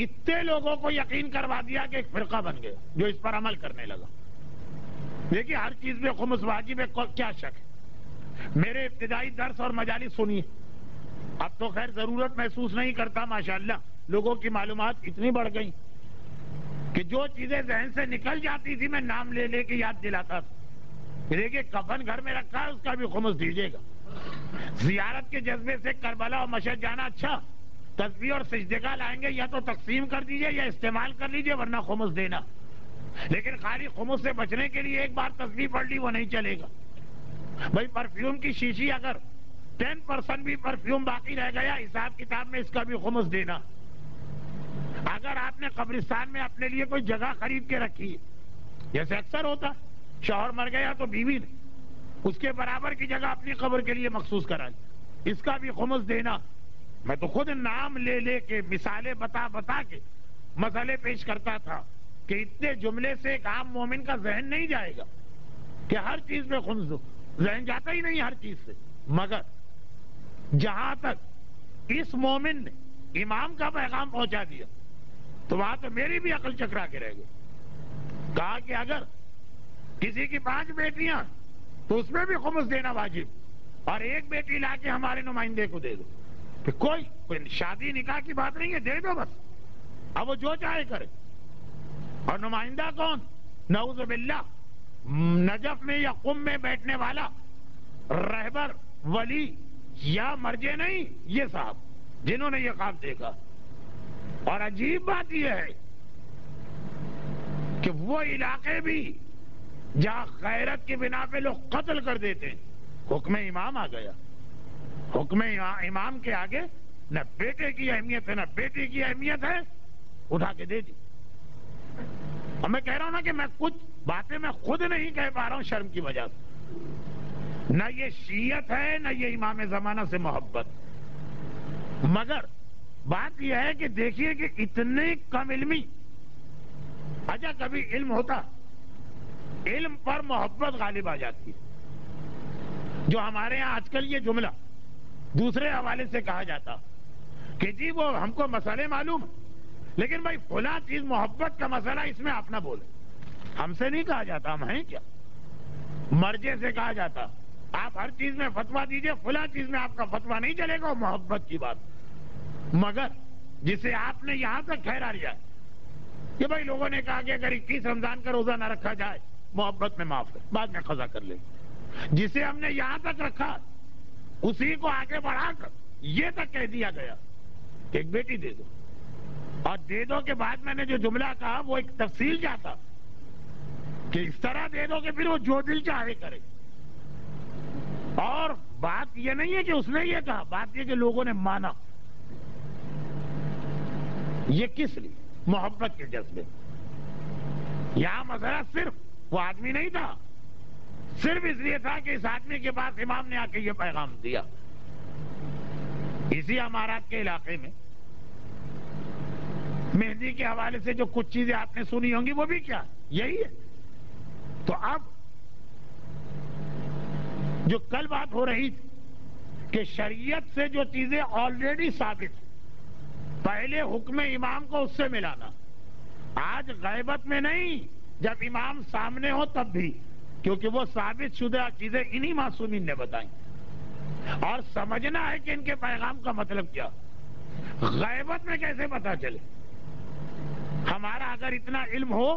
اتنے لوگوں کو یقین کروا دیا کہ ایک فرقہ بن گیا جو اس پر عمل کرنے لگا. دیکھیے ہر چیز میں خمس واجب ہے, کیا شک ہے. میرے ابتدائی درس اور مجالس سنیے. اب تو خیر ضرورت محسوس نہیں کرتا, ماشاءاللہ لوگوں کی معلومات اتنی بڑھ گئی کہ جو چیزیں ذہن سے نکل جاتی تھی میں نام لے لے کے یاد دلاتا تھا. دیکھیے کفن گھر میں رکھا ہے, اس کا بھی خمس دیجیے گا. زیارت کے جذبے سے کربلا اور مشہد جانا اچھا, تسبیح اور سجدگاہ لائیں گے یا تو تقسیم کر دیجیے یا استعمال کر لیجیے, ورنہ خمس دینا. لیکن خالی خمس سے بچنے کے لیے ایک بار تسبیح پڑھ لی وہ نہیں چلے گا. بھائی پرفیوم کی شیشی اگر 10% بھی پرفیوم باقی رہ گیا, حساب کتاب میں اس کا بھی خمس دینا. اگر آپ نے قبرستان میں اپنے لیے کوئی جگہ خرید کے رکھی ہے, جیسے اکثر ہوتا, شوہر مر گیا تو بیوی نے اس کے برابر کی جگہ اپنی قبر کے لیے مخصوص کرا لی, اس کا بھی خمس دینا. میں تو خود نام لے لے کے مثالیں بتا بتا کے مسئلے پیش کرتا تھا کہ اتنے جملے سے ایک عام مومن کا ذہن نہیں جائے گا کہ ہر چیز میں خمس دو. ذہن جاتا ہی نہیں ہر چیز سے. مگر جہاں تک اس مومن نے امام کا پیغام پہنچا دیا تو وہاں تو میری بھی عقل چکرا کے رہ گئی. کہا کہ اگر کسی کی 5 بیٹیاں تو اس میں بھی خمس دینا واجب, اور 1 بیٹی لا کے ہمارے نمائندے کو دے دو. کہ کوئی شادی نکاح کی بات نہیں ہے, دے دو بس, اب وہ جو چاہے کرے. اور نمائندہ کون؟ نعوذ باللہ نجف میں یا قم میں بیٹھنے والا رہبر ولی یا مرجع نہیں, یہ صاحب جنہوں نے یہ خواب دیکھا. اور عجیب بات یہ ہے کہ وہ علاقے بھی جہاں غیرت کی بنا پہ لوگ قتل کر دیتے ہیں, حکم امام آ گیا. حکم امام کے آگے نہ بیٹے کی اہمیت ہے نہ بیٹی کی اہمیت ہے, اٹھا کے دے دی. اور میں کہہ رہا ہوں نا کہ میں کچھ باتیں میں خود نہیں کہہ پا رہا ہوں شرم کی وجہ سے. نہ یہ شیعت ہے نہ یہ امام زمانہ سے محبت. مگر بات یہ ہے کہ دیکھیے کہ اتنے کم علمی, اچھا کبھی علم ہوتا, علم پر محبت غالب آ جاتی ہے. جو ہمارے ہاں آج کل یہ جملہ دوسرے حوالے سے کہا جاتا کہ جی وہ ہم کو مسئلے معلوم, لیکن بھائی فلاں چیز محبت کا مسئلہ اس میں آپ نہ بولے. ہم سے نہیں کہا جاتا, ہم ہیں کیا, مرجع سے کہا جاتا آپ ہر چیز میں فتویٰ دیجئے, فلاں چیز میں آپ کا فتویٰ نہیں چلے گا, محبت کی بات. مگر جسے آپ نے یہاں تک ٹھہرا لیا کہ بھائی لوگوں نے کہا کہ اگر 21 رمضان کا روزہ نہ رکھا جائے محبت میں معاف ہے, بعد میں قضا کر لیں. جسے ہم نے یہاں تک رکھا اسی کو آگے بڑھا کر یہ تک کہہ دیا گیا کہ ایک بیٹی دے دو, اور دے دو کے بعد میں نے جو جملہ کہا وہ ایک تفصیل چاہتا کہ اس طرح دے دو کہ پھر وہ جو دل چاہے کرے. اور بات یہ نہیں ہے کہ اس نے یہ کہا, بات یہ کہ لوگوں نے مانا. یہ کس لیے؟ محبت کے جذبے. یہاں مسئلہ صرف وہ آدمی نہیں تھا, صرف اس لیے تھا کہ اس آدمی کے پاس امام نے آ کے یہ پیغام دیا. اسی امارات کے علاقے میں مہندی کے حوالے سے جو کچھ چیزیں آپ نے سنی ہوں گی وہ بھی کیا یہی ہے. تو اب جو کل بات ہو رہی تھی کہ شریعت سے جو چیزیں آلریڈی ثابت, پہلے حکم امام کو اس سے ملانا, آج غیبت میں نہیں, جب امام سامنے ہو تب بھی, کیونکہ وہ ثابت شدہ چیزیں انہی معصومین نے بتائیں. اور سمجھنا ہے کہ ان کے پیغام کا مطلب کیا. غیبت میں کیسے پتا چلے؟ ہمارا اگر اتنا علم ہو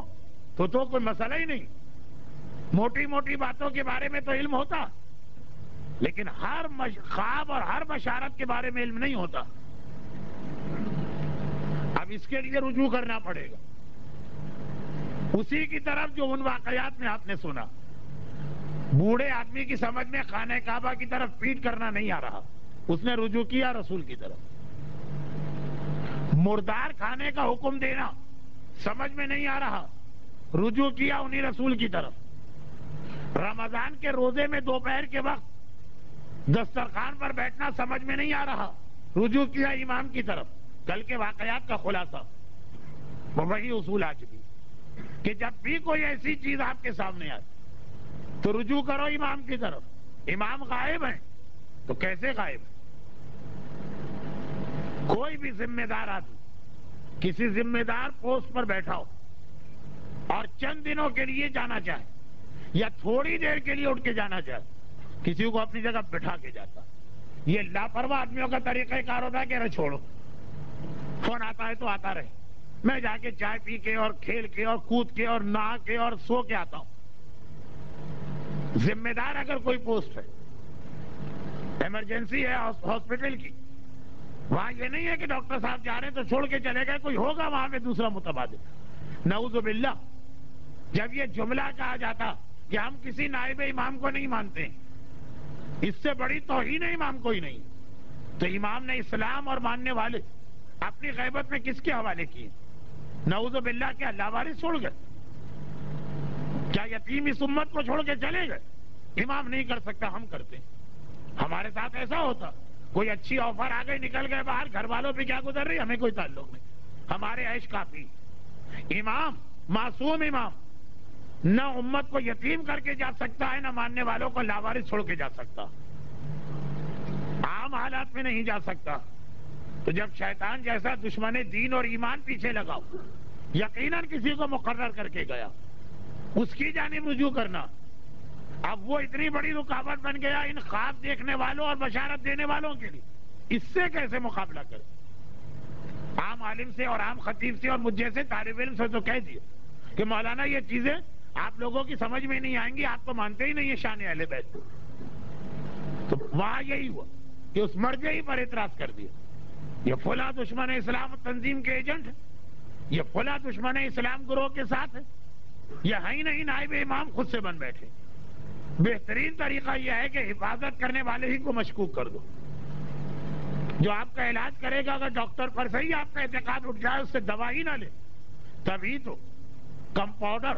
تو کوئی مسئلہ ہی نہیں. موٹی موٹی باتوں کے بارے میں تو علم ہوتا, لیکن ہر خواب اور ہر بشارت کے بارے میں علم نہیں ہوتا. اب اس کے لیے رجوع کرنا پڑے گا اسی کی طرف جو ان واقعات میں آپ نے سنا. بوڑھے آدمی کی سمجھ میں خانہ کعبہ کی طرف پیٹ کرنا نہیں آ رہا, اس نے رجوع کیا رسول کی طرف. مردار کھانے کا حکم دینا سمجھ میں نہیں آ رہا, رجوع کیا انہی رسول کی طرف. رمضان کے روزے میں دوپہر کے وقت دسترخوان پر بیٹھنا سمجھ میں نہیں آ رہا, رجوع کیا امام کی طرف. کل کے واقعات کا خلاصہ وہی اصول آج بھی کہ جب بھی کوئی ایسی چیز آپ کے سامنے آئے تو رجوع کرو امام کی طرف. امام غائب ہیں تو کیسے غائب ہیں؟ کوئی بھی ذمہ دار آدمی کسی ذمہ دار پوسٹ پر بیٹھا ہو اور چند دنوں کے لیے جانا چاہے یا تھوڑی دیر کے لیے اٹھ کے جانا چاہے کسی کو اپنی جگہ بٹھا کے جاتا. یہ لاپرواہ آدمیوں کا طریقہ کار ہوتا ہے کہ ارے چھوڑو، فون آتا ہے تو آتا رہے، میں جا کے چائے پی کے اور کھیل کے اور کود کے اور نہا کے اور سو کے آتا ہوں. ذمہ دار اگر کوئی پوسٹ ہے، ایمرجنسی ہے ہاسپٹل کی، وہاں یہ نہیں ہے کہ ڈاکٹر صاحب جا رہے ہیں تو چھوڑ کے چلے گئے، کوئی ہوگا وہاں پہ دوسرا متبادل. نعوذ باللہ. جب یہ جملہ کہا جاتا کہ ہم کسی نائب امام کو نہیں مانتے، اس سے بڑی توہین امام کوئی نہیں، تو امام نے اسلام اور ماننے والے اپنی غیبت میں کس کے حوالے کیے؟ نعوذ باللہ. کیا اللہ وارث چھوڑ گئے؟ کیا یتیم اس امت کو چھوڑ کے چلے گئے؟ امام نہیں کر سکتا، ہم کرتے ہیں. ہمارے ساتھ ایسا ہوتا، کوئی اچھی آفر آ گئی، نکل گئے باہر، گھر والوں پہ کیا گزر رہی ہمیں کوئی تعلق نہیں، ہمارے عیش کافی. امام، معصوم امام، نہ امت کو یتیم کر کے جا سکتا ہے، نہ ماننے والوں کو لاوارث چھوڑ کے جا سکتا، عام حالات میں نہیں جا سکتا. تو جب شیطان جیسا دشمن دین اور ایمان پیچھے لگاؤ، یقیناً کسی کو مقرر کر کے گیا، اس کی جانب رجوع کرنا. اب وہ اتنی بڑی رکاوٹ بن گیا ان خواب دیکھنے والوں اور بشارت دینے والوں کے لیے، اس سے کیسے مقابلہ کرے؟ عام عالم سے اور عام خطیب سے اور مجھ جیسے طالب علم سے تو کہہ دیا کہ مولانا یہ چیزیں آپ لوگوں کی سمجھ میں نہیں آئیں گی، آپ تو مانتے ہی نہیں ہیں شان اہل بیت. تو وہاں یہی ہوا کہ اس مرجعی پر اعتراض کر دیا، یہ فلاں دشمن اسلام تنظیم کے ایجنٹ ہے، یہ فلاں دشمن اسلام گروہ کے ساتھ ہے، یہ ہی نہیں نائب امام خود سے بن بیٹھے. بہترین طریقہ یہ ہے کہ حفاظت کرنے والے ہی کو مشکوک کر دو. جو آپ کا علاج کرے گا، اگر ڈاکٹر پر صحیح آپ کا اعتقاد اٹھ جائے، اس سے دوا ہی نہ لے، تبھی تو کمپاؤڈر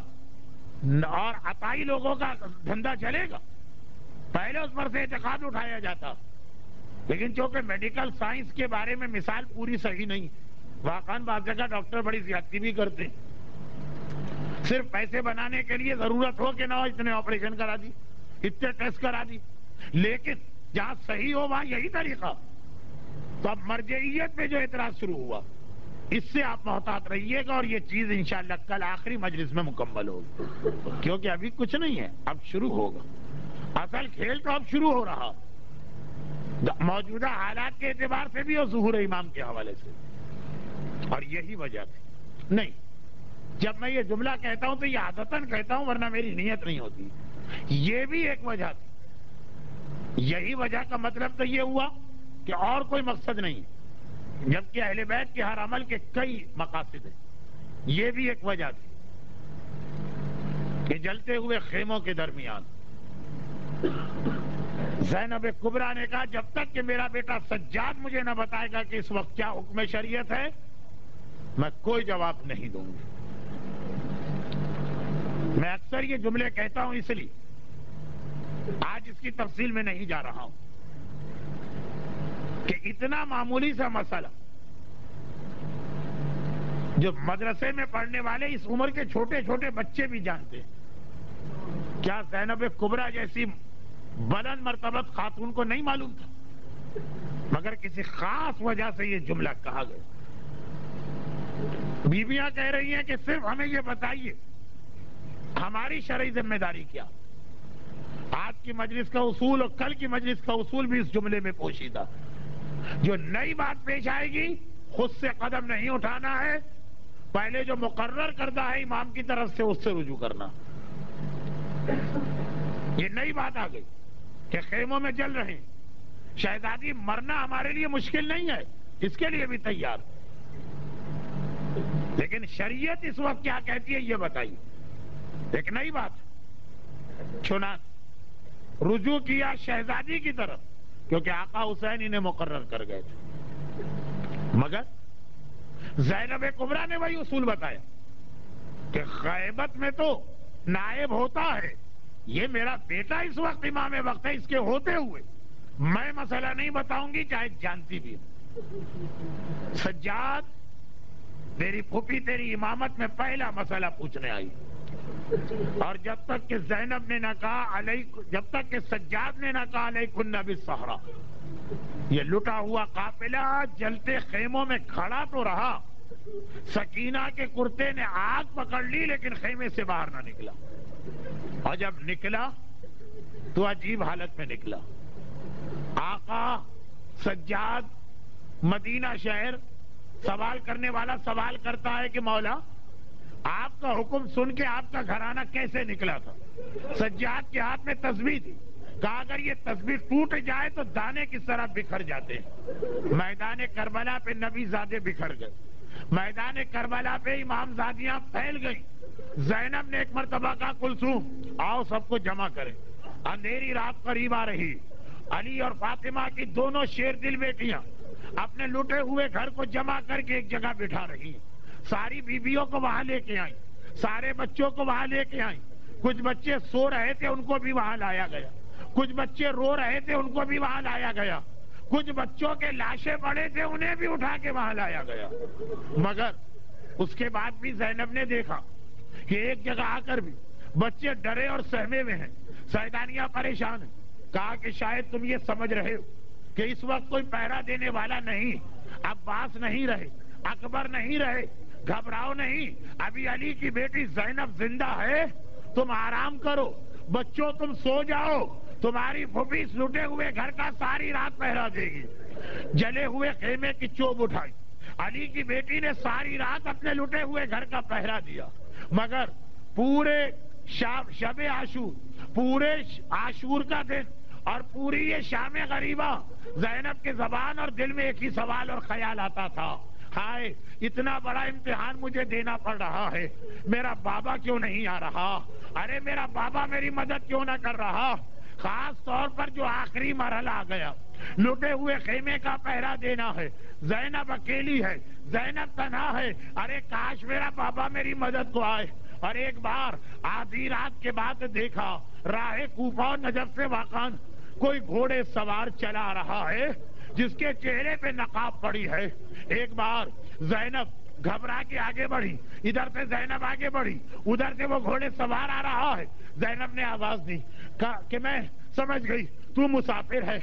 اور عطائی لوگوں کا دھندا چلے گا. پہلے اس پر سے اعتقاد اٹھایا جاتا، لیکن چونکہ میڈیکل سائنس کے بارے میں مثال پوری صحیح نہیں، واقعاً بعض جگہ ڈاکٹر بڑی زیادتی بھی کرتے ہیں، صرف پیسے بنانے کے لیے ضرورت ہو کہ نہ ہو اتنے آپریشن کرا دی، اتنے ٹیسٹ کرا دی، لیکن جہاں صحیح ہو وہاں یہی طریقہ. تو اب مرجعیت پہ جو اعتراض شروع ہوا، اس سے آپ محتاط رہیے گا، اور یہ چیز انشاءاللہ کل آخری مجلس میں مکمل ہوگی، کیونکہ ابھی کچھ نہیں ہے، اب شروع ہوگا. اصل کھیل تو اب شروع ہو رہا، موجودہ حالات کے اعتبار سے بھی اور ظہور امام کے حوالے سے. اور یہی وجہ تھی. نہیں، جب میں یہ جملہ کہتا ہوں تو یہ عادتاً کہتا ہوں، ورنہ میری نیت نہیں ہوتی. یہ بھی ایک وجہ تھی. یہی وجہ کا مطلب تو یہ ہوا کہ اور کوئی مقصد نہیں، جبکہ اہل بیت کے ہر عمل کے کئی مقاصد ہیں. یہ بھی ایک وجہ تھی کہ جلتے ہوئے خیموں کے درمیان زینب کبریٰ نے کہا جب تک کہ میرا بیٹا سجاد مجھے نہ بتائے گا کہ اس وقت کیا حکم شریعت ہے، میں کوئی جواب نہیں دوں گی. میں اکثر یہ جملے کہتا ہوں، اس لیے آج اس کی تفصیل میں نہیں جا رہا ہوں کہ اتنا معمولی سا مسئلہ جو مدرسے میں پڑھنے والے اس عمر کے چھوٹے چھوٹے بچے بھی جانتے ہیں، کیا زینب کبریٰ جیسی بلند مرتبت خاتون کو نہیں معلوم تھا؟ مگر کسی خاص وجہ سے یہ جملہ کہا گیا. بیویاں کہہ رہی ہیں کہ صرف ہمیں یہ بتائیے ہماری شرعی ذمہ داری کیا. آج کی مجلس کا اصول اور کل کی مجلس کا اصول بھی اس جملے میں پوشیدہ. جو نئی بات پیش آئے گی خود سے قدم نہیں اٹھانا ہے، پہلے جو مقرر کردہ ہے امام کی طرف سے اس سے رجوع کرنا. یہ نئی بات آ گئی کہ خیموں میں جل رہے ہیں، شہزادی مرنا ہمارے لیے مشکل نہیں ہے، اس کے لیے بھی تیار، لیکن شریعت اس وقت کیا کہتی ہے یہ بتائیے. ایک نئی بات، چنانچہ رجوع کیا شہزادی کی طرف، کیونکہ آقا حسین انہیں مقرر کر گئے تھے. مگر زینب کبریٰ نے وہی اصول بتایا کہ غیبت میں تو نائب ہوتا ہے، یہ میرا بیٹا اس وقت امام وقت ہے، اس کے ہوتے ہوئے میں مسئلہ نہیں بتاؤں گی چاہے جانتی بھی. سجاد، تیری پھوپھی تیری امامت میں پہلا مسئلہ پوچھنے آئی، اور جب تک کہ زینب نے نہ کہا جب تک کہ سجاد نے نہ کہا علیکن بالصحرا، یہ لٹا ہوا قافلہ جلتے خیموں میں کھڑا تو رہا. سکینہ کے کرتے نے آگ پکڑ لی لیکن خیمے سے باہر نہ نکلا، اور جب نکلا تو عجیب حالت میں نکلا. آقا سجاد مدینہ شہر، سوال کرنے والا سوال کرتا ہے کہ مولا آپ کا حکم سن کے آپ کا گھرانہ کیسے نکلا تھا؟ سجاد کے ہاتھ میں تسبیح تھی. کہا اگر یہ تسبیح ٹوٹ جائے تو دانے کس طرح بکھر جاتے ہیں. میدان کربلا پہ نبی زادے بکھر گئے، میدان کربلا پہ امام زادیاں پھیل گئیں. زینب نے ایک مرتبہ کہا کلثوم آؤ سب کو جمع کریں. اندھیری رات قریب آ رہی. علی اور فاطمہ کی دونوں شیر دل بیٹیاں اپنے لٹے ہوئے گھر کو جمع کر کے ایک جگہ بٹھا رہی ہیں. ساری بیویوں کو وہاں لے کے آئیں، سارے بچوں کو وہاں لے کے آئیں. کچھ بچے سو رہے تھے ان کو بھی وہاں لایا گیا، کچھ بچے رو رہے تھے ان کو بھی وہاں لایا گیا، کچھ بچوں کے لاشیں پڑے تھے انہیں بھی اٹھا کے وہاں لایا گیا. مگر اس کے بعد بھی زینب نے دیکھا کہ ایک جگہ آ کر بھی بچے ڈرے اور سہمے میں ہیں، سیدانیاں پریشان ہیں. کہا کہ شاید تم یہ سمجھ رہے ہو کہ اس وقت کوئی پہرا دینے والا نہیں، عباس نہیں رہے، اکبر نہیں رہے، گھبراؤ نہیں، ابھی علی کی بیٹی زینب زندہ ہے، تم آرام کرو، بچوں تم سو جاؤ، تمہاری پھوپھی لٹے ہوئے گھر کا ساری رات پہرا دے گی. جلے ہوئے خیمے کی چوب اٹھائی، علی کی بیٹی نے ساری رات اپنے لٹے ہوئے گھر کا پہرا دیا. مگر پورے شب عاشور، پورے عاشور کا دن اور پوری یہ شام غریبہ زینب کی زبان اور دل میں ایک ہی سوال اور خیال آتا تھا، ہائے اتنا بڑا امتحان مجھے دینا پڑ رہا ہے، میرا بابا کیوں نہیں آ رہا؟ ارے میرا بابا میری مدد کیوں نہ کر رہا؟ خاص طور پر جو آخری مرحلہ آ گیا، لٹے ہوئے خیمے کا پہرا دینا ہے، زینب اکیلی ہے، زینب تنہا ہے. ارے کاش میرا بابا میری مدد کو آئے. اور ایک بار آدھی رات کے بعد دیکھا راہ کوفہ و نجف سے واقع کوئی گھوڑے سوار چلا رہا ہے جس کے چہرے پہ نقاب پڑی ہے. ایک بار زینب گھبرا کے آگے بڑھی، ادھر سے زینب آگے بڑھی، ادھر سے وہ گھوڑے سوار آ رہا ہے. زینب نے آواز دی کہ میں سمجھ گئی تو مسافر ہے،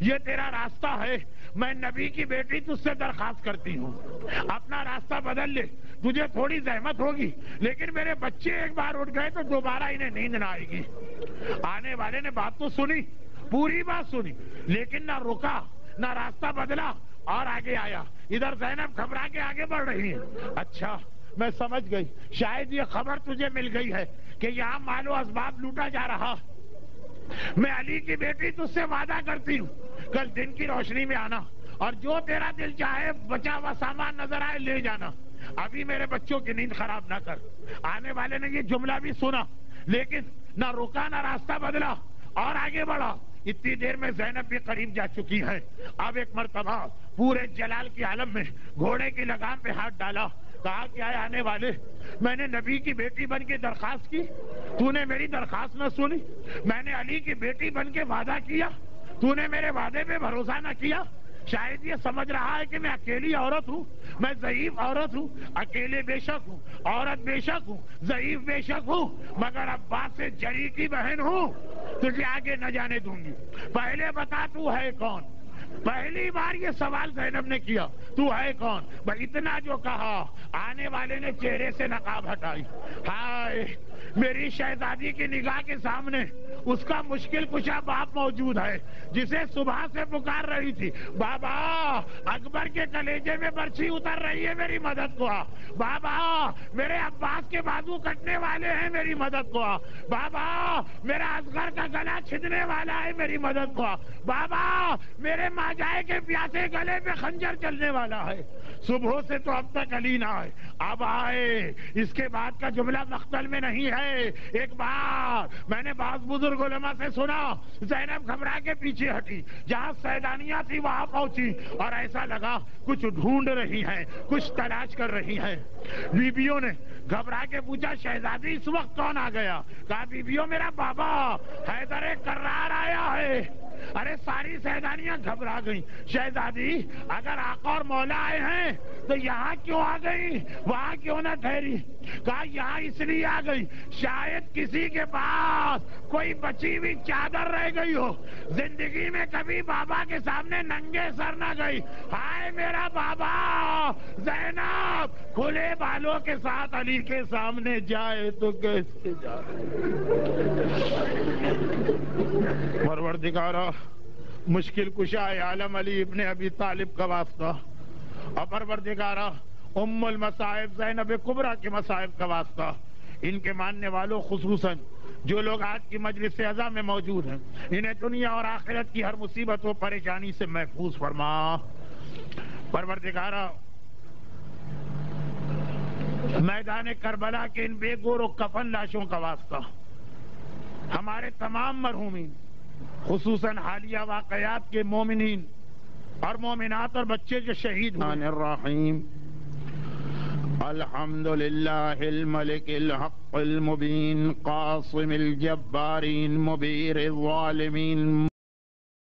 یہ تیرا راستہ ہے، میں نبی کی بیٹی تجھ سے درخواست کرتی ہوں اپنا راستہ بدل لے، تجھے تھوڑی زحمت ہوگی لیکن میرے بچے ایک بار اٹھ گئے تو دوبارہ انہیں نیند نہ آئے گی. آنے والے نے بات تو سنی، پوری بات سنی، لیکن نہ رکا نہ راستہ بدلا اور آگے آیا. ادھر زینب گھبرا کے آگے بڑھ رہی ہے. اچھا میں سمجھ گئی، شاید یہ خبر تجھے مل گئی ہے کہ یہاں مال و اسباب لوٹا جا رہا. میں علی کی بیٹی تجھ سے وعدہ کرتی ہوں کل دن کی روشنی میں آنا اور جو تیرا دل چاہے بچا ہوا سامان نظر آئے لے جانا، ابھی میرے بچوں کی نیند خراب نہ کر. آنے والے نے یہ جملہ بھی سنا لیکن نہ رکا نہ راستہ بدلا اور آگے بڑھا. اتنی دیر میں زینب بھی قریب جا چکی ہے. اب ایک مرتبہ پورے جلال کی عالم میں گھوڑے کی لگام پہ ہاتھ ڈالا. کہا کیا ہے آنے والے، میں نے نبی کی بیٹی بن کے درخواست کی، تو نے میری درخواست نہ سنی. میں نے علی کی بیٹی بن کے وعدہ کیا، تو نے میرے وعدے پہ بھروسہ نہ کیا. شاید یہ سمجھ رہا ہے کہ میں اکیلی عورت ہوں، میں ضعیف عورت ہوں. اکیلے بے شک ہوں، عورت بے شک ہوں، ضعیف بے شک ہوں، مگر عباس سے جری کی بہن ہوں. تجھے آگے نہ جانے دوں گی. پہلے بتا تو ہے کون؟ پہلی بار یہ سوال زینب نے کیا، تو ہے کون؟ بھائی اتنا جو کہا آنے والے نے چہرے سے نقاب ہٹائی. ہائے میری شہزادی کی نگاہ کے سامنے اس کا مشکل کشا باپ موجود ہے جسے صبح سے پکار رہی تھی، بابا اکبر کے کلیجے میں برچھی اتر رہی ہے میری مدد کو آ، بابا میرے عباس کے بازو کٹنے والے ہیں میری مدد کو آ، بابا میرا اصغر کا گلا چھدنے والا ہے میری مدد کو آ، بابا میرے ماجائے کے پیاسے گلے پہ خنجر چلنے والا ہے. صبح سے تو اب تک علی نہ آئے، اب آئے. اس کے بعد کا جملہ مقتل میں نہیں ہے. ایک بار میں نے بعض بزرگ علماء سے سنا زینب گھبرا کے پیچھے ہٹی، جہاں سیدانیاں تھی وہاں پہنچی اور ایسا لگا کچھ ڈھونڈ رہی ہیں، کچھ تلاش کر رہی ہیں. بیبیوں نے گھبرا کے پوچھا شہزادی اس وقت کون آ گیا؟ کہا بیبیوں میرا بابا حیدر کرار آیا ہے. ارے ساری سیدانیاں گھبرا گئیں. شہزادی اگر آقا اور مولا آئے ہیں تو یہاں کیوں آ گئی، وہاں کیوں نہ ٹھہری؟ کہا یہاں اس لیے آ گئی شاید کسی کے پاس کوئی بچی ہوئی چادر رہ گئی ہو، زندگی میں کبھی بابا کے سامنے ننگے سر نہ گئی. ہائے میرا بابا. زینب کھلے بالوں کے ساتھ علی کے سامنے جائے تو کیسے جائے؟ پروردگارا مشکل کشا عالم علی ابن ابی طالب کا واسطہ، اور پروردگارا ام المصائب زینب کبریٰ کے مصائب کا واسطہ، ان کے ماننے والوں خصوصاً جو لوگ آج کی مجلس اعزا میں موجود ہیں، انہیں دنیا اور آخرت کی ہر مصیبت و پریشانی سے محفوظ فرما۔ پروردگارا میدان کربلا کے ان بے گور و کفن لاشوں کا واسطہ، ہمارے تمام مرحومین خصوصاً حالیہ واقعات کے مومنین اور مومنات اور بچے جو شہید ہوئے، الرحیم الحمدللہ الملک الحق المبین قاسم الجبارین مبیر الظالمین